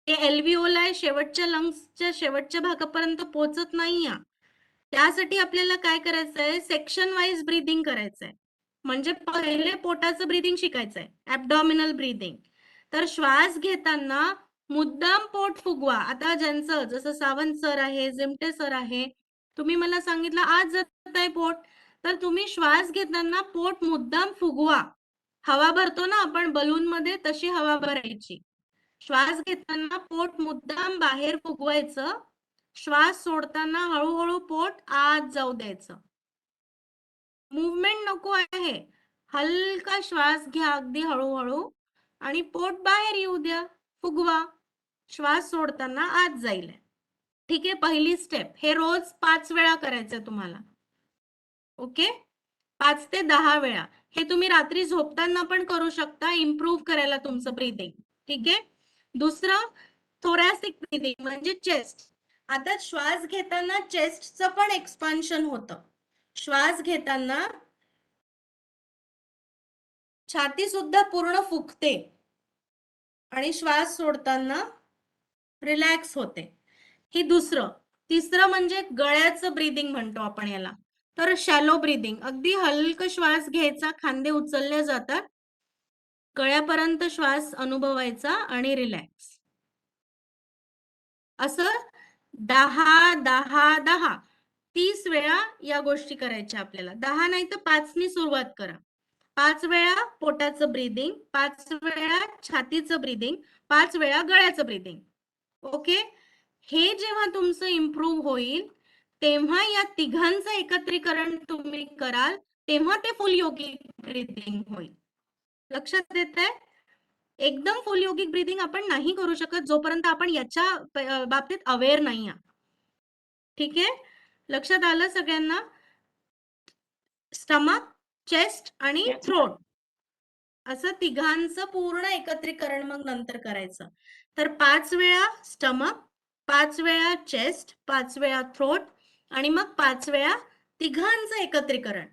ते एल्व्हिओलाय शेवटच्या लंग्सच्या शेवटच्या भागापर्यंत पोहोचत नाहीये. त्यासाठी आपल्याला काय करायचंय, सेक्शन वाईज ब्रीदिंग करायचंय. म्हणजे पहिले पोटाचं ब्रीदिंग शिकायचंय, ऍब्डॉमिनल ब्रीदिंग. तर श्वास घेताना मुद्दाम पोट फुगवा. आता ज्यांचं जसं सावंत सर आहे, जिमटे सर आहे, तुम्ही मला सांगितलं आज जात आहे पोट, तर तुम्ही श्वास घेताना पोट मुद्दाम फुगवा. हवा भरतो ना आपण बलून मध्ये, तशी हवा भरायची. श्वास घेताना पोट मुद्दाम बाहेर फुगवायचं, श्वास सोडताना हळूहळू पोट आत जाऊ द्यायचं. मूवमेंट नको आहे, हलका श्वास घ्या अगदी हळूहळू आणि पोट बाहेर येऊ द्या, फुगवा. श्वास सोडताना आत जाईल. ठीक आहे, पहिली स्टेप. हे रोज 5 वेळा करायचं तुम्हाला. ओके, 5 ते 10 वेळा. हे तुम्ही रात्री झोपताना पण करू शकता, इम्प्रूव्ह करायला तुमचं ब्रीदिंग. ठीक आहे. दुसरं थोरॅसिक ब्रीदिंग म्हणजे चेस्ट. आता श्वास घेताना चेस्टचं पण एक्सपान्शन होतं. श्वास घेताना छाती सुद्धा पूर्ण फुगते आणि श्वास सोडताना रिलॅक्स होते. ही दुसरं. तिसरं म्हणजे गळ्याचं ब्रीदिंग म्हणतो आपण याला. तर शॅलो ब्रीदिंग, अगदी हलका श्वास घ्यायचा, खांदे उचलले जातात, गळ्यापर्यंत श्वास अनुभवायचा आणि रिलॅक्स. असं 10-10-10 30 वेळा या गोष्टी करायच्या आपल्याला. 10 नाही तर 5 नी सुरुवात करा. 5 वेळा पोटाचं ब्रीदिंग, 5 वेळा छातीचं ब्रीदिंग, 5 वेळा गळ्याचं ब्रीदिंग. ओके, हे जेव्हा तुमचं इम्प्रूव्ह होईल तेव्हा या तिघांचं एकत्रीकरण तुम्ही कराल, तेव्हा ते फुल योगिक ब्रीदिंग होईल. लक्षात येतंय? एकदम फुल योगिक ब्रीदिंग आपण नाही करू शकत जोपर्यंत आपण याच्या बाबतीत अवेअर नाही आहात. ठीक आहे, लक्षात आलं सगळ्यांना? स्टमक, चेस्ट आणि थ्रोट असं तिघांचं पूर्ण एकत्रीकरण मग नंतर करायचं. तर 5 वेळा स्टमक, 5 वेळा चेस्ट, 5 वेळा थ्रोट आणि मग 5 वेळा तिघांचं एकत्रीकरण.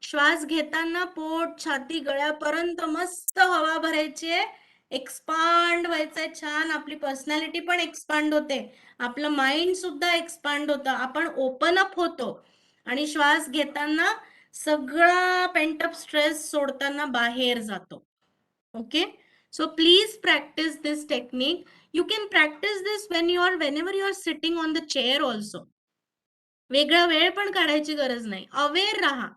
श्वास घेताना पोट, छाती, गळ्यापर्यंत मस्त हवा भरायची आहे. एक्सपांड व्हायचंय छान, आपली पर्सनॅलिटी पण एक्सपांड होते, आपलं माइंड सुद्धा एक्सपांड होतं, आपण ओपन अप होतो आणि श्वास घेताना सगळा पेंटअप स्ट्रेस सोडताना बाहेर जातो. Okay, so please practice this technique. You can practice this whenever you are sitting on the chair also. वेगळा वेळ पण काढायची गरज नाही, अवेअर राहा,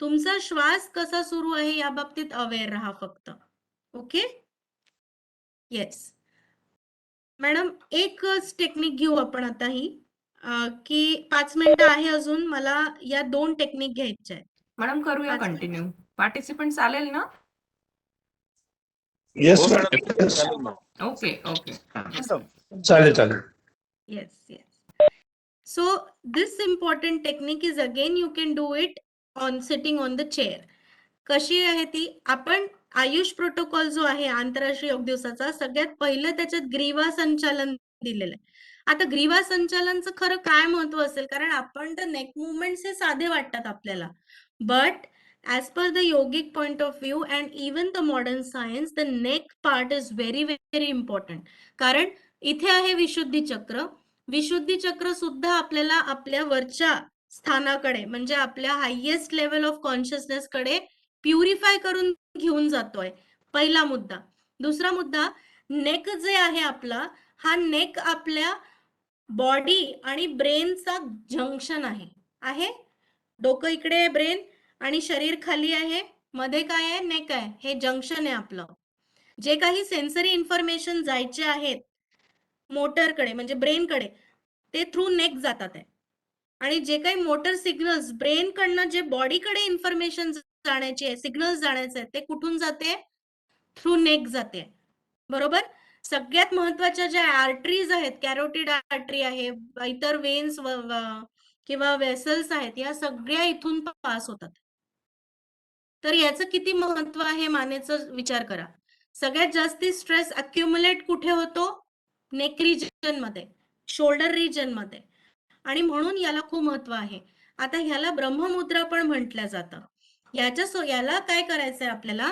तुमचा श्वास कसा सुरू आहे या बाबतीत अवेअर राहा फक्त. ओके, येस मॅडम, एकच टेक्निक घेऊ आपण आता ही की 5 मिनिटं आहे अजून, मला या 2 टेक्निक घ्यायच्या आहेत. मॅडम करूया 5 कंटिन्यू. पार्टिसिपंट चालेल ना? येस हो मॅडम. मॅडम चालेल मॅडम. Okay okay. चालेल चालेल. Yes. So this important technique is again you can do it on sitting on the chair. कशी आहे ती? आपण आयुष प्रोटोकॉल जो आहे आंतरराष्ट्रीय योग दिवसाचा, सगळ्यात पहिलं त्याच्यात ग्रीवा संचालन दिलेलं आहे. आता ग्रीवा संचालनचं खरं काय महत्व असेल, कारण आपण तर नेक मुवमेंट्स हे साधे वाटतात आपल्याला, but as per the yogic point of view and even the modern science, the neck part is very important. कारण इथे आहे विशुद्धी चक्र. विशुद्धी चक्र सुद्धा आपल्याला आपल्या वरच्या स्थानाकडे, म्हणजे आपल्या हायेस्ट लेवल ऑफ कॉन्शियसनेस कडे प्युरिफाय करून घेऊन जातोय. पहिला मुद्दा. दुसरा मुद्दा, नेक जे आहे आपला, हा नेक आपल्या बॉडी आणि ब्रेनचा जंक्शन आहे. डोकं इकडे आहे, ब्रेन आणि शरीर खाली आहे, मध्ये काय आहे? नेक आहे. हे जंक्शन आहे आपलं. जे काही सेन्सरी इन्फॉर्मेशन जायचे आहेत मोटरकडे म्हणजे ब्रेनकडे, ते थ्रू नेक जातात आहे. आणि जे काही मोटर सिग्नल्स ब्रेन कडनं जे बॉडीकडे इन्फॉर्मेशन जाण्याची आहे, सिग्नल्स जाण्याचे आहेत, ते कुठून जाते? थ्रू नेक जाते. बरोबर. सगळ्यात महत्वाच्या ज्या आर्टरीज आहेत, कॅरोटिड आर्टरी आहे, इतर वेन्स किंवा वेसल्स आहेत, या सगळ्या इथून पास होतात. तर याचं किती महत्व आहे मानेचं विचार करा. सगळ्यात जास्ती स्ट्रेस अक्युमुलेट कुठे होतो? नेक रिजन मध्ये, शोल्डर रिजन मध्ये, आणि म्हणून याला खूप महत्व आहे. आता ह्याला ब्रह्ममुद्रा पण म्हटलं जातं. याला काय करायचंय आपल्याला?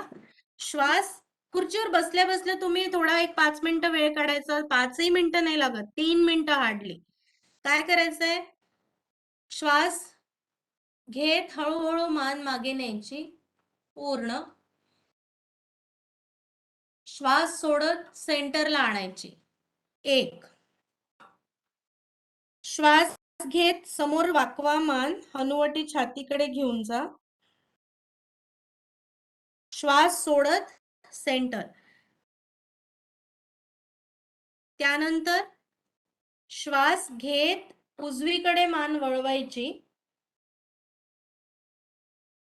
श्वास खुर्चीवर बसल्या बसल्या तुम्ही थोडा एक 5 मिनिटं वेळ काढायचा, 5ही मिनिटं नाही लागत, 3 मिनिटं हार्डली. काय करायचंय? श्वास घेत हळूहळू मान मागे न्यायची पूर्ण, श्वास सोडत सेंटरला आणायची. 1. श्वास घेत समोर वाकवा मान, हनुवटी छातीकडे घेऊन जा, श्वास सोडत सेंटर. त्यानंतर श्वास घेत उजवीकडे मान वळवायची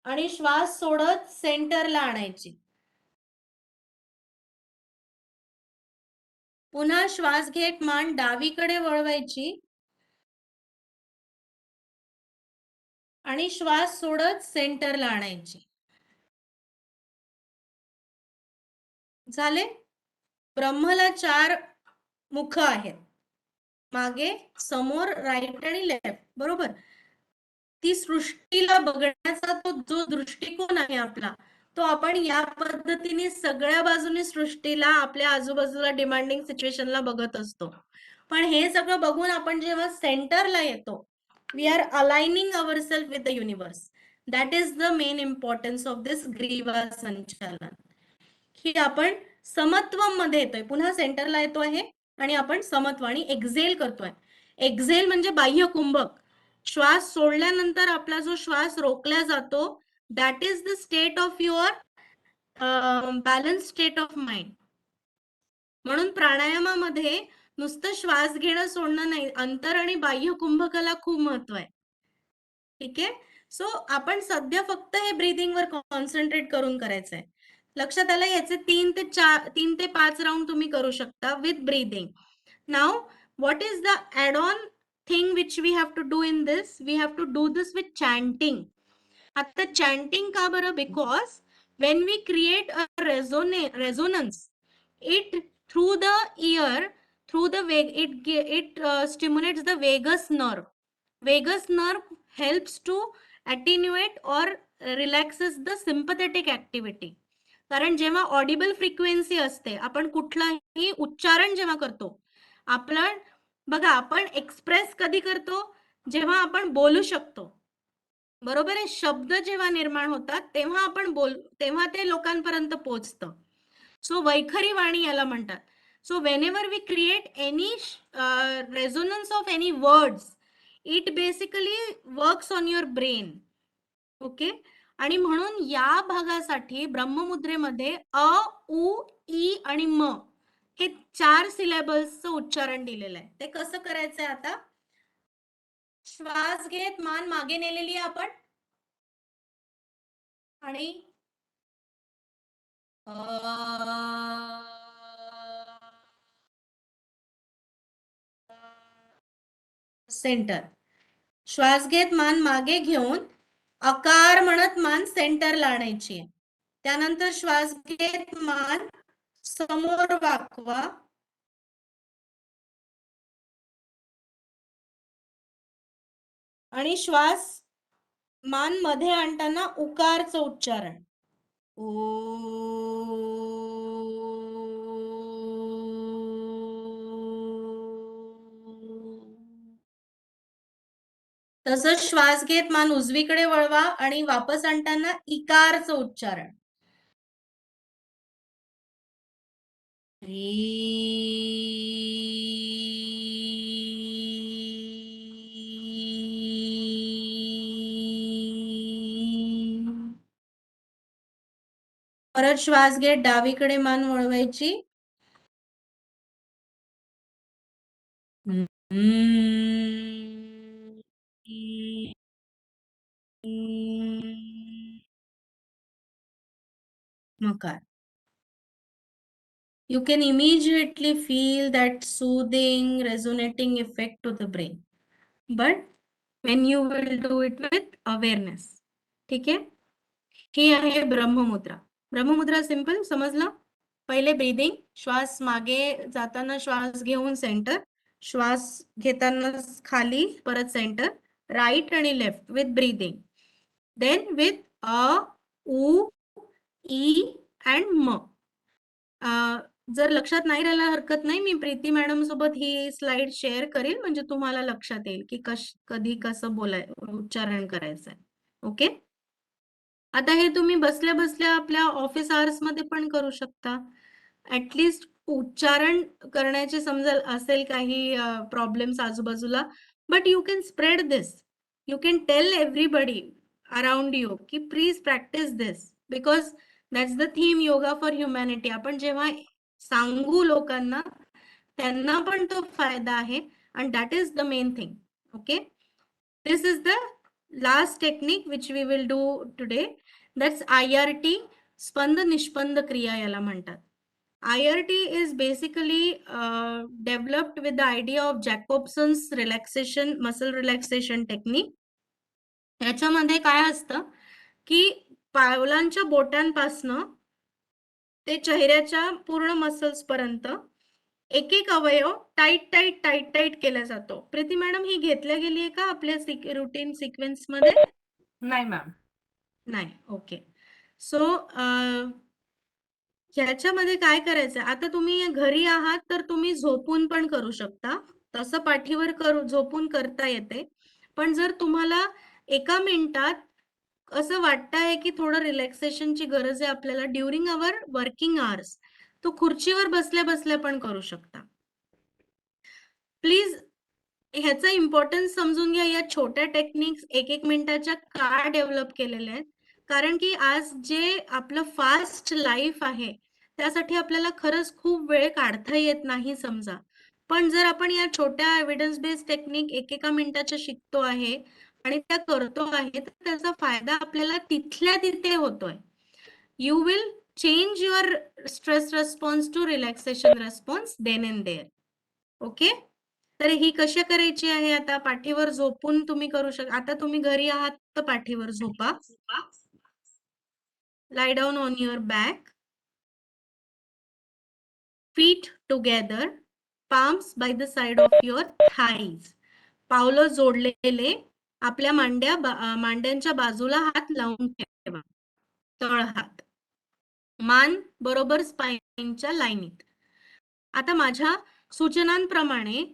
आणि श्वास सोडत सेंटरला आणायची. पुन्हा श्वास घेत मान डावीकडे वळवायची आणि श्वास सोडत सेंटरला आणायची. झाले? ब्रह्मला 4 मुख आहेत, मागे, समोर, राईट आणि लेफ्ट. बरोबर. ती सृष्टीला बघण्याचा तो जो दृष्टिकोन आहे आपला, तो आपण या पद्धतीने सगळ्या बाजूने सृष्टीला, आपल्या आजूबाजूला डिमांडिंग सिच्युएशनला बघत असतो. पण हे सगळं बघून आपण जेव्हा सेंटरला येतो, we are aligning ourselves with the universe. That is the main importance of this ग्रीवा संचालन, की आपण समत्व मध्ये येतोय. पुन्हा सेंटरला येतो आहे आणि आपण समत्व आणि एक्झेल करतोय. एक्झेल म्हणजे बाह्य कुंभक. श्वास सोडल्यानंतर आपला जो श्वास रोखला जातो, that is the state of your balance state of mind. म्हणून प्राणायामामध्ये नुसतं श्वास घेणं सोडणं नाही, अंतर आणि बाह्य कुंभकाला खूप महत्व आहे. ठीक आहे. सो आपण सध्या फक्त हे ब्रीदिंग वर कॉन्सन्ट्रेट करून करायचंय. लक्षात आलं? याचे 3 ते 5 राउंड तुम्ही करू शकता with breathing. Now what is the add-on thing which we have to do in this? We have to do this with chanting. आता chanting का बरं? Because when we create a resonance, it through the ear, through the it stimulates the vagus nerve. Vagus nerve helps to attenuate or relaxes the sympathetic activity. कारण जेव्हा Audible frequency असते, आपण कुठलाही उच्चारण जेव्हा करतो, आपण बघा, आपण एक्सप्रेस कधी करतो, जेव्हा आपण बोलू शकतो, बरोबर आहे. शब्द जेव्हा निर्माण होतात तेव्हा आपण तेव्हा ते लोकांपर्यंत पोहोचतं. सो वैखरी वाणी याला म्हणतात. So whenever we create any resonance of any words, it basically works on your brain. Okay. आणि म्हणून या भागासाठी ब्रह्ममुद्रेमध्ये अ, उ, ई आणि म हे 4 सिलेबल्सचं उच्चारण दिलेलं आहे. ते कसं करायचंय आता? श्वास घेत मान मागे नेलेली आहे आपण आणि सेंटर. श्वास घेत मान मागे घेऊन आकार म्हणत मान सेंटरला आणायची आहे. त्यानंतर श्वास घेत मान समोर वाकवा आणि श्वास मान मध्ये आणताना उकारचं उच्चारण. तसंच श्वास घेत मान उजवीकडे वळवा आणि वापस आणताना इकारचं उच्चारण. परत श्वास घेत डावीकडे मान वळवायची. मकार. You can immediately feel that soothing, resonating effect to the brain. But when you will do it with awareness. ठीक आहे. ही आहे ब्रह्ममुद्रा. ब्रह्ममुद्रा सिंपल समजलं. पहिले ब्रीदिंग, श्वास मागे जाताना श्वास घेऊन सेंटर, श्वास घेताना खाली परत center, right and left with breathing. Then with अ, उ, ई अँड म. जर लक्षात नाही राहायला हरकत नाही, मी प्रीती मॅडम सोबत ही स्लाइड शेअर करेल, म्हणजे तुम्हाला लक्षात येईल की कधी कसं उच्चारण करायचंय. ओके. आता हे तुम्ही बसल्या बसल्या आपल्या ऑफिस आवर्स मध्ये पण करू शकता. ऍटलिस्ट उच्चारण करण्याचे समजा असेल काही प्रॉब्लेम्स आजूबाजूला, but you can spread this. You can tell everybody around you की please practise this, because that's the theme yoga for humanity. आपण जेव्हा सांगू लोकांना, त्यांना पण तो फायदा आहे, and that is the main thing. Okay, this is the last technique which we will do today. That's IRT, स्पंद निष्पंद क्रिया याला म्हणतात. IRT is basically developed with the idea of Jacobson's relaxation, muscle relaxation technique. याच्यामध्ये काय असतं की पावलांच्या बोटांपासनं ते चेहऱ्याच्या पूर्ण मसल्स पर्यंत एक एक अवयव टाईट टाईट टाईट टाईट केला जातो. प्रीती मॅडम, ही घेतल्या गेली आहे का आपल्या रुटीन सिक्वेन्स मध्ये? नाही मॅम. नाही. ओके. सो ह्याच्यामध्ये काय करायचं, आता तुम्ही घरी आहात तर तुम्ही झोपून पण करू शकता. तसं पाठीवर झोपून करता येते. पण जर तुम्हाला एका मिनिटात असं वाटतंय की थोडं रिलॅक्सेशनची गरज आहे आपल्याला ड्युरिंग आवर वर्किंग आवर्स, तो खुर्चीवर बसल्या बसल्या पण करू शकता. प्लीज ह्याचा इम्पॉर्टन्स समजून घ्या. या छोट्या टेक्निक्स 1-1 मिनिटाच्या का डेव्हलप केलेल्या आहेत? कारण की आज जे आपलं फास्ट लाईफ आहे, त्यासाठी आपल्याला खरंच खूप वेळ काढता येत नाही समजा. पण जर आपण या छोट्या एव्हिडन्स बेस्ड टेक्निक 1-1 मिनिटाच्या शिकतो आहे आणि त्या करतो आहे, तर त्याचा फायदा आपल्याला तिथल्या तिथे होतोय. You will change your stress response to relaxation response then and there. Okay. तर ही कशा करायची आहे? आता पाठीवर झोपून तुम्ही करू शकता. आता तुम्ही घरी आहात तर पाठीवर झोपा. lie down on your back, feet together, palms by the side of your thighs. पावलं जोडलेले, आपल्या मांड्यांच्या बाजूला हात लावून ठेवा, तळ हात. मान बरोबर स्पाइनच्या लाईनीत. आता माझ्या सूचनांप्रमाणे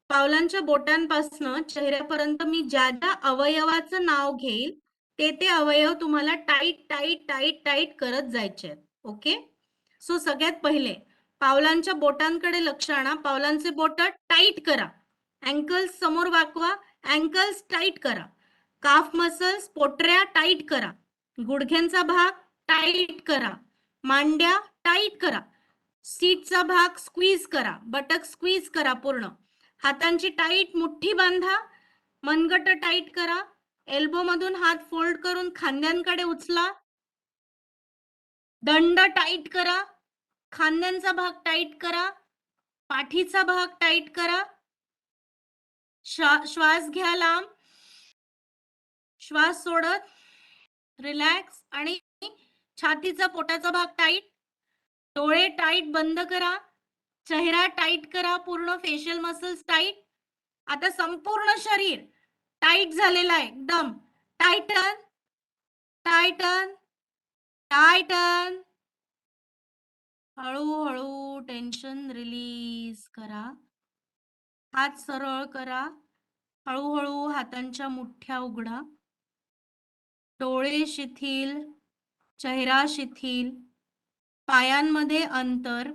पावलांच्या बोटांपासनं चेहऱ्यापर्यंत मी ज्या ज्या अवयवाचं नाव घेईल ते अवयव तुम्हाला टाईट टाईट टाईट टाईट करत जायचे आहेत. ओके. सो सगळ्यात पहिले पावलांच्या बोटांकडे लक्ष आणा. पावलांचे बोट टाईट करा. अँकल्स समोर वाकवा. अँकल्स टाईट करा. काफ मसल्स पोटऱ्या टाईट करा. गुडघ्यांचा भाग टाईट करा. मांड्या टाईट करा. सीटचा भाग स्क्वीज करा. बटक स्क्वीज करा पूर्ण. हातांची टाईट मुठ्ठी बांधा. मनगट टाईट करा. एल्बो मधून हात फोल्ड करून खांद्यांकडे उचला. दंड टाईट करा. खांद्यांचा भाग टाईट करा. पाठीचा भाग टाईट करा. श्वास घ्या लांब. श्वास सोडत रिलॅक्स आणि छातीचा पोटाचा भाग टाईट. डोळे टाईट बंद करा. चेहरा टाईट करा. पूर्ण फेशियल मसल्स टाईट. आता संपूर्ण शरीर टाईट झालेलं आहे एकदम. Titan Titan Titan. हळूहळू टेन्शन रिलीज करा. हात सरळ करा. हळूहळू हातांच्या मुठ्या उघडा. डोळे शिथिल. चेहरा शिथिल. पायांमध्ये अंतर.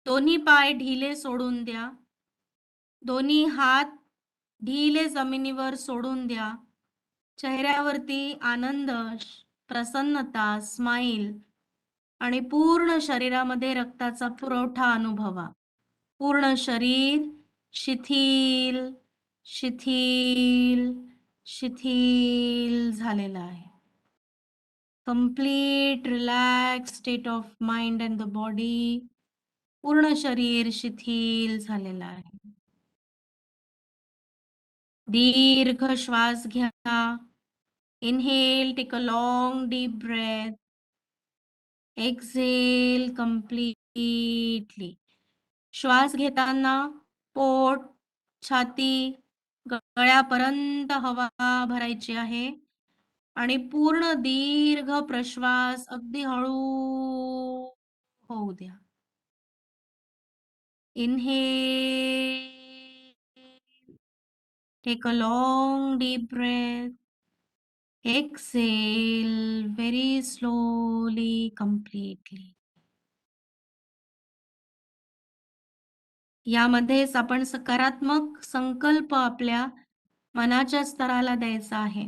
दोन्ही पाय ढिले सोडून द्या. दोन्ही हात ढिले जमिनीवर सोडून द्या. चेहऱ्यावरती आनंद, प्रसन्नता, स्माइल आणि पूर्ण शरीरामध्ये रक्ताचा पुरवठा अनुभवा. पूर्ण शरीर शिथिल शिथिल शिथिल झालेलं आहे. Complete relax state of mind and the body. पूर्ण शरीर शिथिल झालेलं आहे. दीर्घ श्वास घ्या. Inhale, take a long deep breath. Exhale completely. श्वास घेताना पोट, छाती, गळ्यापर्यंत हवा भरायची आहे आणि पूर्ण दीर्घ प्रश्वास अगदी हळू होऊ द्या. Inhale, take a long deep breath. Exhale very slowly, completely. यामध्येच आपण सकारात्मक संकल्प आपल्या मनाच्या स्तराला द्यायचा आहे.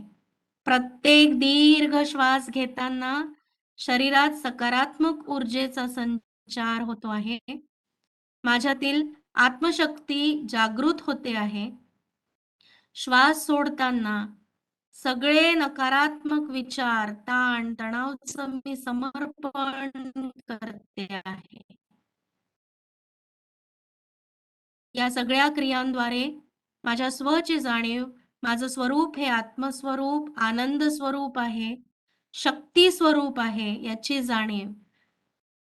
प्रत्येक दीर्घ श्वास घेताना शरीरात सकारात्मक ऊर्जेचा संचार होतो आहे. माझ्यातील आत्मशक्ती जागृत होते आहे. श्वास सोडताना सगळे नकारात्मक विचार, ताण, तणावाचं मी समर्पण करते आहे. या सगळ्या क्रियांद्वारे माझ्या स्वची जाणीव, माझं स्वरूप हे आत्मस्वरूप, आनंद स्वरूप आहे, शक्ती स्वरूप आहे याची जाणीव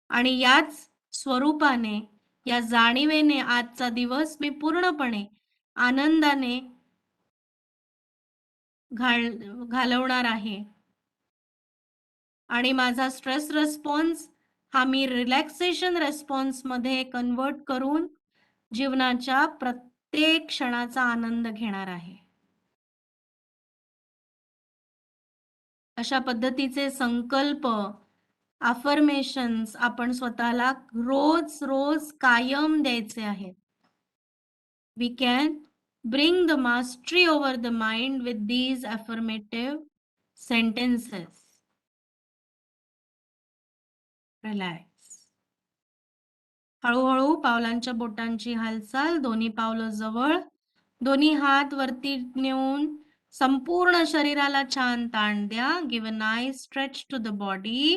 आणि याच स्वरूपाने, या जाणीवेने आजचा दिवस मी पूर्णपणे आनंदाने घालवणार आहे. आणि माझा स्ट्रेस रिस्पॉन्स हा मी रिलॅक्सेशन रिस्पॉन्स मध्ये कन्वर्ट करून जीवनाच्या प्रत्येक क्षणाचा आनंद घेणार आहे. अशा पद्धतीचे संकल्प, अफर्मेशन्स आपण स्वतःला रोज रोज कायम द्यायचे आहेत. We can bring the mastery over the mind with these affirmative sentences. Relax. हळूहळू पावलांच्या बोटांची हालचाल. दोन्ही पावलं जवळ. दोन्ही हात वरती नेऊन संपूर्ण शरीराला छान ताण द्या. Give a nice stretch to the body.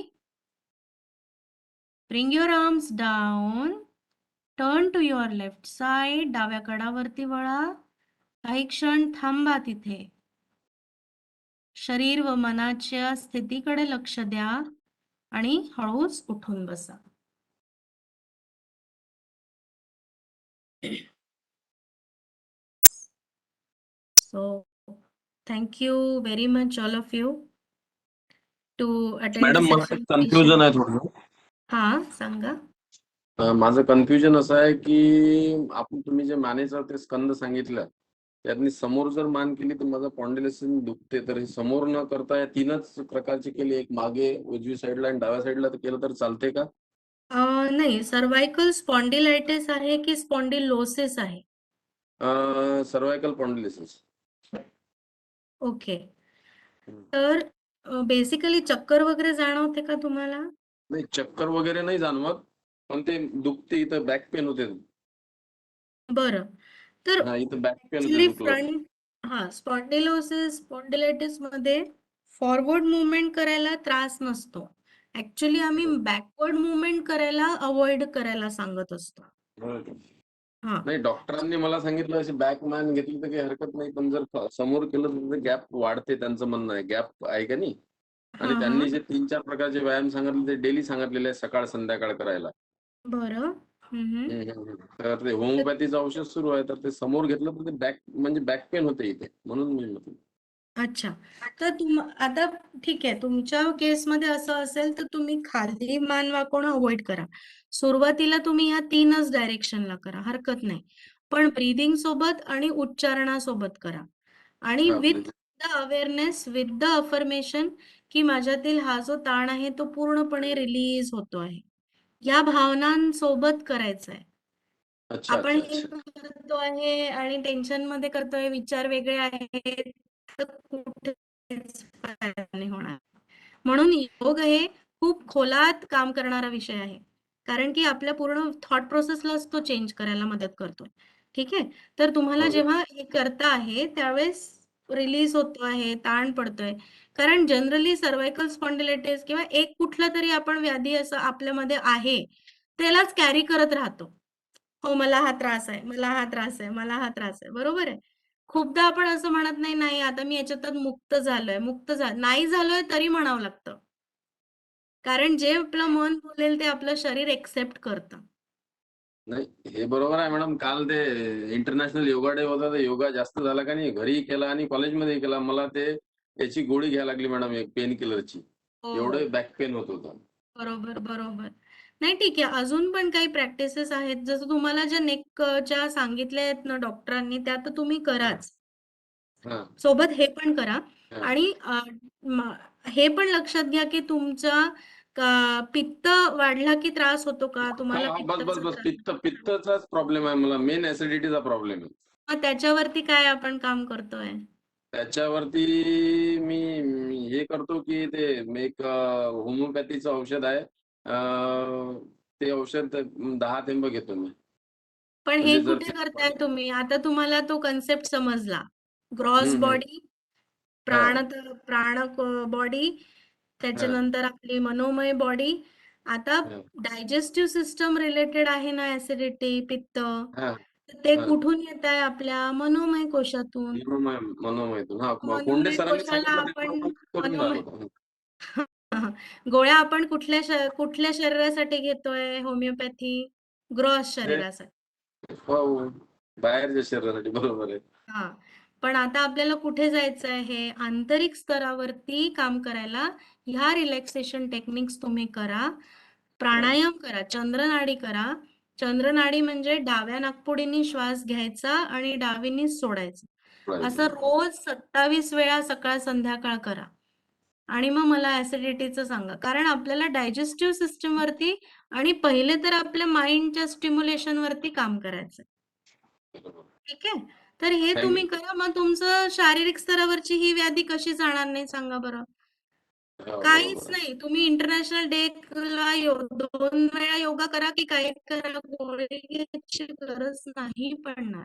Bring your arms down. Turn to your left side. डाव्या कडावरती वळा. काही क्षण थांबा तिथे. शरीर व मनाच्या स्थितीकडे लक्ष द्या आणि हळूच उठून बसा. So, thank you very much all of you. To attend madam मला एक कन्फ्युजन आहे थोडं. हा सांगा. माझं कन्फ्युजन असं आहे की तुम्ही जे मानेचं ते स्कंद सांगितलं त्यातनी समोर जर मान केली तर माझं पॉन्डिलेशन दुखते, तर हे समोर न करता या तीनच प्रकारची केली, एक मागे उजवी साईडला आणि डाव्या साईडला केलं तर चालते का? नाही, सर्वायकल स्पॉन्डिलायटिस आहे की स्पॉन्डिलोसिस आहे? सर्वायकल पॉन्डिलिसिस. ओके. तर बेसिकली चक्कर वगैरे जाणवते का तुम्हाला? नाही, चक्कर वगैरे नाही जाणवत, पण ते दुखते, इथं बॅक पेन होते. बरं. तर हा, इथं बॅक पेन होते ऍक्च्युली दुखलं. स्पॉन्डिलोसिस स्पॉन्डिलायटिस मध्ये फॉरवर्ड मुवमेंट करायला त्रास नसतो. ऍक्च्युली आम्ही बॅकवर्ड मुवमेंट करायला अवॉइड करायला सांगत असतो. हा. नाही, डॉक्टरांनी मला सांगितलं अशी बॅक मॅन घेतली तर काही हरकत नाही, पण जर समोर केलं तर गॅप वाढते, त्यांचं म्हणणं आहे. गॅप आहे का नाही? आणि हा, त्यांनी जे 3-4 प्रकारचे व्यायाम सांगितले ते डेली सांगितलेले आहे, सकाळ संध्याकाळ करायला. बरं. तर ते होमिओपॅथीचं औषध सुरू आहे, तर ते समोर घेतलं तर ते म्हणजे बॅक पेन होते इथे, म्हणून मी म्हटलं. अच्छा. तर आता ठीक आहे, तुमच्या केसमध्ये असं असेल तर तुम्ही खाली मान वाकवणं अवॉइड करा. सुरुवातीला तुम्ही या 3च डायरेक्शनला करा, हरकत नाही. पण ब्रीदिंग सोबत आणि उच्चारणासोबत करा. आणि हा, with the awareness, with the affirmation की माझ्यातील हा जो ताण आहे तो पूर्णपणे रिलीज होतो आहे. या भावनांसोबत करायचं आहे. अच्छा आपण अच्छा हे अच्छा. करतो आहे आणि टेन्शन मध्ये करतोय, विचार वेगळे आहेत, तर कुठेच फायदा नाही होणार. म्हणून योग हे खूप खोलात काम करणारा विषय आहे. कारण की आपल्या पूर्ण थॉट प्रोसेसलाच तो चेंज करायला मदत करतोय. ठीक आहे? तर तुम्हाला हो. जेव्हा हे करता आहे त्यावेळेस रिलीज होतो आहे, ताण पडतोय. कारण जनरली सर्व्हायकल स्पॉन्डिलायटिस किंवा एक कुठला तरी आपण व्याधी असं आपल्यामध्ये आहे, त्यालाच कॅरी करत राहतो. हो, मला हा त्रास आहे, मला हा त्रास आहे, मला हा त्रास आहे. बरोबर आहे? खूपदा आपण असं म्हणत नाही, नाही आता मी याच्यातून मुक्त झालोय, नाही झालोय तरी म्हणावं लागतं. कारण जे आपलं मन बोलेल ते आपलं शरीर एक्सेप्ट करतं. नाही, हे बरोबर आहे मॅडम. काल ते इंटरनॅशनल योगा डे होता, तर योगा जास्त झाला का नाही, घरी केला आणि कॉलेजमध्ये केला. मला ते याची गोळी घ्यायला लागली मॅडम, एक पेन किलरची. एवढे बॅक पेन होत होतं. बरोबर, बरोबर. नाही ठीक आहे. अजून पण काही प्रॅक्टिसेस आहेत. जसं तुम्हाला ज्या नेकच्या सांगितल्या आहेत ना डॉक्टरांनी, त्या तर तुम्ही कराच. हा, सोबत हे पण करा. हा. आणि हे पण लक्षात घ्या की तुमचा पित्त वाढला की त्रास होतो का? तुम्हाला हा, बस बस पित्ताचा बस, त्रास पित्तचाच प्रॉब्लेम आहे मला, मेन ऍसिडिटीचा प्रॉब्लेम आहे. मग त्याच्यावरती काय आपण काम करतोय? त्याच्यावरती मी हे करतो की ते एक होमिओपॅथीचं औषध आहे, ते औषध 10 थेंब घेतो मी. पण हे म्हणजे जर कुठे करताय तुम्ही? आता तुम्हाला तो कन्सेप्ट समजला. ग्रॉस हम्म, बॉडी, हा, प्राण बॉडी, हा, त्याच्यानंतर आपली मनोमय बॉडी. आता हा, डायजेस्टिव्ह सिस्टम रिलेटेड आहे ना, ऍसिडिटी, पित्त, हा, तर ते हा. कुठून येत आहे? आपल्या मनोमय कोशातून. मनोमयतून. हा, कोंडे मनोमय सरांनी कोशाला सांगितलं ते आपण बरोबर करून मनोमय राहिलो. गोळ्या आपण कुठल्या शरीरासाठी घेतोय? होमिओपॅथी ग्रॉस ते शरीरासाठी. हो, बाहेरच्या शरीरासाठी बरोबर आहे. हा. पण आता आपल्याला कुठे जायचं आहे? आंतरिक स्तरावरती काम करायला ह्या रिलॅक्सेशन टेक्निक्स तुम्ही करा. प्राणायाम करा, चंद्रनाडी करा. चंद्रनाडी म्हणजे डाव्या नाकपुडीने श्वास घ्यायचा आणि डावीने सोडायचा. असं रोज 27 वेळा सकाळ संध्याकाळ करा. आणि मग मला ऍसिडिटीचं सांगा. कारण आपल्याला डायजेस्टिव्ह सिस्टम वरती आणि पहिले तर आपल्या माइंडच्या स्टिम्युलेशन वरती काम करायचं. ठीक आहे? तर हे तुम्ही करा. मग तुमचं शारीरिक स्तरावरची ही व्याधी कशी जाणार नाही सांगा बरं? काहीच नाही. तुम्ही इंटरनॅशनल डेला 2 वेळा योगा करा की काही करा, गोळी घ्यायची गरज नाही पडणार.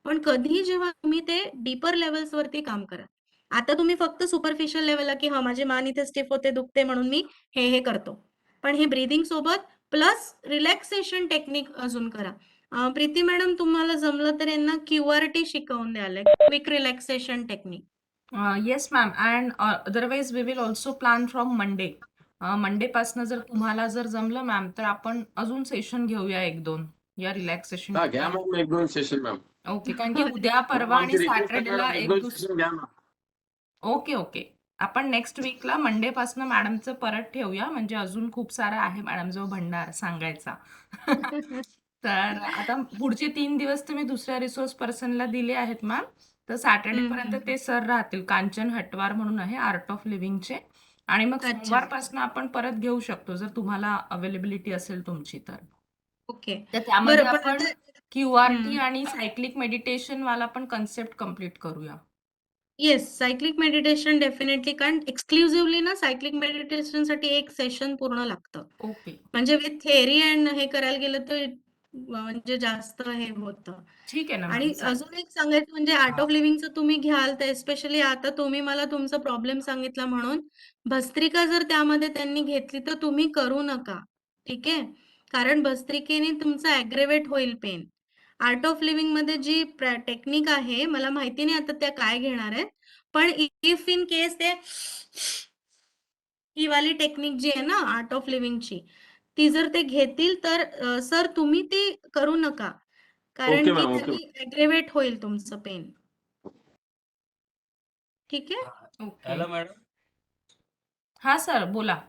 पण कधी जेव्हा तुम्ही ते डीपर लेव्हल्स वरती काम करा. आता तुम्ही फक्त सुपरफिशियल लेव्हलला की माझी मान इथे स्टिफ होते, दुखते म्हणून मी हे करतो. पण हे ब्रीदिंग सोबत प्लस रिलॅक्सेशन टेक्निक अजून करा. प्रीती मॅडम, तुम्हाला जमलं तर यांना QRT शिकवून द्याल, quick relaxation technique. Yes ma'am. And otherwise we will also plan from Monday. मंडेपासनं जर तुम्हाला जर जमलं मॅम, तर आपण अजून सेशन घेऊया 1-2 या रिलॅक्सेशन हा, घ्या मॅम 1-2 सेशन मॅम. ओके. कारण की उद्या, परवा आणि आमची रिक्वेस्ट आहे सॅटर्डेला मॅडम, 1-2 सेशन घ्या ना. Okay, okay. आपण नेक्स्ट वीकला मंडे पासून मॅडमचं परत ठेवूया, म्हणजे अजून खूप सारा आहे मॅडमजवळ भंडार सांगायचा. तर आता पुढचे 3 दिवस तुम्ही दुसऱ्या रिसोर्स पर्सनला दिले आहेत मॅम. तर सॅटर्डे पर्यंत ते सर राहतील. कांचन हटवार म्हणून आहे आर्ट ऑफ लिव्हिंगचे. आणि मग अच्छा. सोमवारपासून आपण परत घेऊ शकतो जर तुम्हाला अवेलेबिलिटी असेल तुमची तर. ओके. तर त्यामध्ये बरं, पण आपण आता QRT आणि सायक्लिक मेडिटेशन वाला पण कन्सेप्ट कंप्लीट करूया. येस, सायक्लिक मेडिटेशन डेफिनेटली, कारण एक्सक्लुझिव्हली ना सायक्लिक मेडिटेशनसाठी एक सेशन पूर्ण लागतं. ओके. म्हणजे विथ थेअरी अँड हे करायला गेलं तर म्हणजे जास्त हे होतं. ठीक आहे ना मॅम, आणि चालेल. अजून एक सांगायचं म्हणजे आर्ट ऑफ लिव्हिंगचं तुम्ही घ्याल तर एस्पेशली आता तुम्ही मला तुमचा प्रॉब्लेम सांगितला म्हणून भस्त्रिका जर त्यामध्ये त्यांनी घेतली तर तुम्ही करू नका. ठीक आहे? कारण भस्त्रिकेने तुमचं ॲग्रेवेट होईल पेन. आर्ट ऑफ लिव्हिंग मध्ये जी टेक्निक आहे, मला माहिती नाही आता त्या काय घेणार आहेत, पण इफ इन केस ते ही वाली टेक्निक जी आहे ना आर्ट ऑफ लिव्हिंगची, ती जर ते घेतील तर सर तुम्ही ती करू नका. कारण ओके की मॅम, ओके. त्यांनी ॲग्रेवेट होईल तुमचं पेन. ठीक आहे? ओके. Hello madam. हा सर बोला.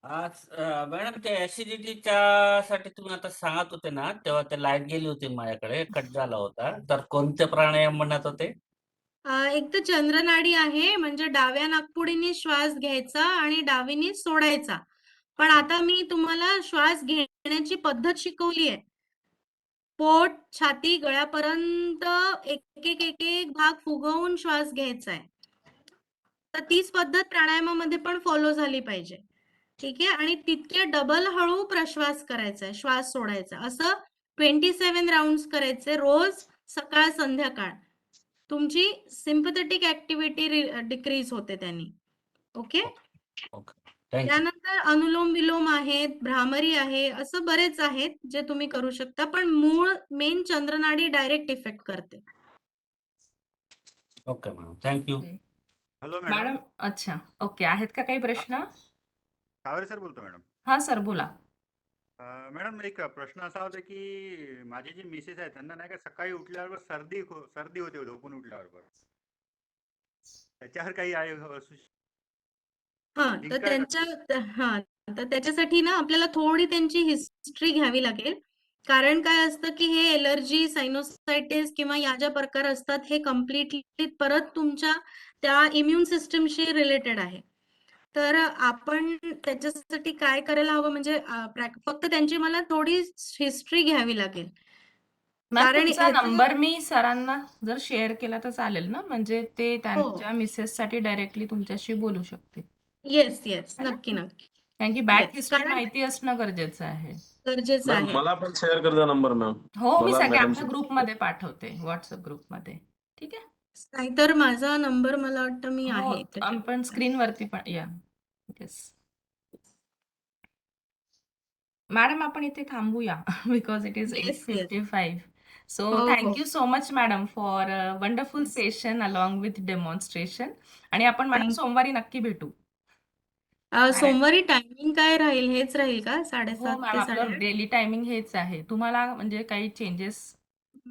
आज मॅडम ते ऍसिडिटीच्या साठी तुम्ही आता सांगत होते ना, तेव्हा ते लाईट गेली होती माझ्याकडे, कट झाला होता. तर कोणते प्राणायाम म्हणत होते? एक तर चंद्रनाडी आहे, म्हणजे डाव्या नाकपुडीने श्वास घ्यायचा आणि डावीने सोडायचा. पण आता मी तुम्हाला श्वास घेण्याची पद्धत शिकवली आहे. पोट, छाती, गळ्यापर्यंत एक भाग फुगवून श्वास घ्यायचा आहे. तर तीच पद्धत प्राणायामामध्ये पण फॉलो झाली पाहिजे. ठीक आहे? आणि तितके डबल हळू प्रश्वास करायचा आहे, श्वास सोडायचा. असं 27 राउंड्स करायचे रोज, सकाळ संध्याकाळ. तुमची सिम्पथेटिक ऍक्टिव्हिटी डिक्रीज होते त्यांनी. ओके? Okay, thank you. त्यानंतर अनुलोम विलोम आहेत, भ्रामरी आहे, असं बरेच आहेत जे तुम्ही करू शकता, पण मूळ मेन चंद्रनाडी डायरेक्ट इफेक्ट करते. Okay madam, thank you. Hello madam. Madam, अच्छा, ओके. आहेत का काही प्रश्न? कावरे सर बोलतो मॅडम. हा सर बोला. मॅडम एक प्रश्न असा होता की माझी जी मिसेस आहे त्यांना नाही का सकाळी उठल्यावर सर्दी होते झोपून उठल्यावर. त्याच्यावर काही आहे तर तर त्याच्यासाठी ना आपल्याला थोडी त्यांची हिस्ट्री घ्यावी लागेल. कारण काय असतं की हे एलर्जी, सायनोसायटिस किंवा या ज्या प्रकार असतात हे कम्प्लिटली परत तुमच्या त्या इम्युन सिस्टमशी रिलेटेड आहे. तर आपण त्याच्यासाठी काय करायला हवं म्हणजे फक्त त्यांची मला थोडी हिस्ट्री घ्यावी लागेल. मॅम कारण तुमचा ह्याचं नंबर मी सरांना जर शेअर केला तर चालेल ना? म्हणजे ते त्यांच्या मिसेस साठी डायरेक्टली तुमच्याशी बोलू शकते. येस, है ना? नक्की. कारण की बॅक येस, हिस्ट्री कारण माहिती असणं गरजेचं आहे. गरजेचं मॅम आहे. मला पण शेअर कर द्या नंबर मॅम. हो, मी मला सगळ्या मॅडम आपल्या ग्रुपमध्ये पाठवते, व्हॉट्सअप ग्रुपमध्ये. ठीक आहे? नाहीतर माझा नंबर मला वाटतं मी हो, आहे त्याच्यात. आपण स्क्रीनवरती पण या. येस. मॅडम आपण इथे थांबूया because it is yes. 8:55. So हो. Thank you so much madam for wonderful session along with demonstration. आणि आपण मॅडम Thank- सोमवारी नक्की भेटू. सोमवारी टायमिंग काय राहील? हेच राहील का? हो 7:30 मॅम, ते आपलं 8:30? डेली टायमिंग हेच आहे. तुम्हाला म्हणजे काही चेंजेस?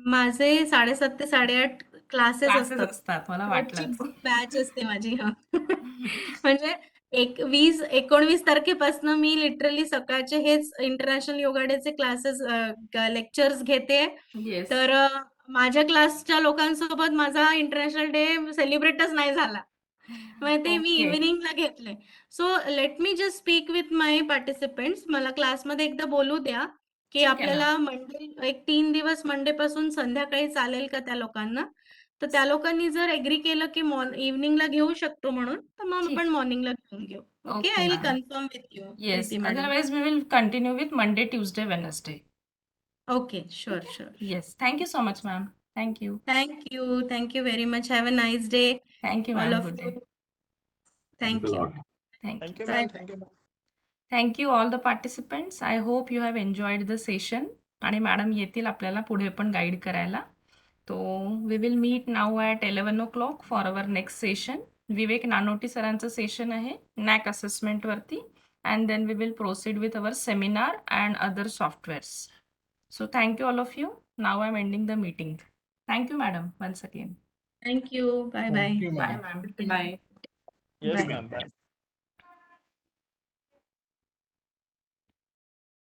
माझे 7:30 ते 8:30 क्लासेस क्लासेस असतात. असतात, मला रोजची वाटलंच. बॅच असते माझी. म्हणजे 19 तारखेपासून मी लिटरली सकाळचे हेच इंटरनॅशनल योगा डेचे क्लासेस लेक्चर्स घेते. येस. तर माझ्या क्लासच्या लोकांसोबत माझा इंटरनॅशनल डे सेलिब्रेटच नाही झाला. मग ते मी ओके. इव्हिनिंगला घेतलंय. So let me just speak with my participants. मला क्लासमध्ये एकदा बोलू द्या की ठीक आहे ना. आपल्याला एक 3 दिवस मंडेपासून संध्याकाळी चालेल का त्या लोकांना? तर त्या लोकांनी जर एग्री केलं की इव्हिनिंगला घेऊ शकतो म्हणून, तर मग ठीक. आपण मॉर्निंगला घेऊन घेऊ. Okay, okay I will ma'am. Confirm with you, yes. Preeti madam. Otherwise we will continue with Monday, Tuesday, Wednesday. Okay, sure. Yes. Thank you so much ma'am. Thank you. Thank you very much. Have a nice day, thank you all ma'am. of good day. you. Thank you. Thank thank you you. Ma'am. Bye. Thank you ma'am. Thank you all the participants. I hope you have enjoyed the session. आणि madam येतील आपल्याला पुढे पण guide करायला. तो we will meet now at 11 o'clock for our next session. Vivek Nanoti सरांचं session आहे NAAC असेसमेंटवरती. And then we will proceed with our seminar and other softwares. So thank you all of you. Now I am ending the meeting. Thank you madam once again. Thank you. Bye bye. Thank you bye ma'am. Ma'am. Bye. Yes Bye. Ma'am bye.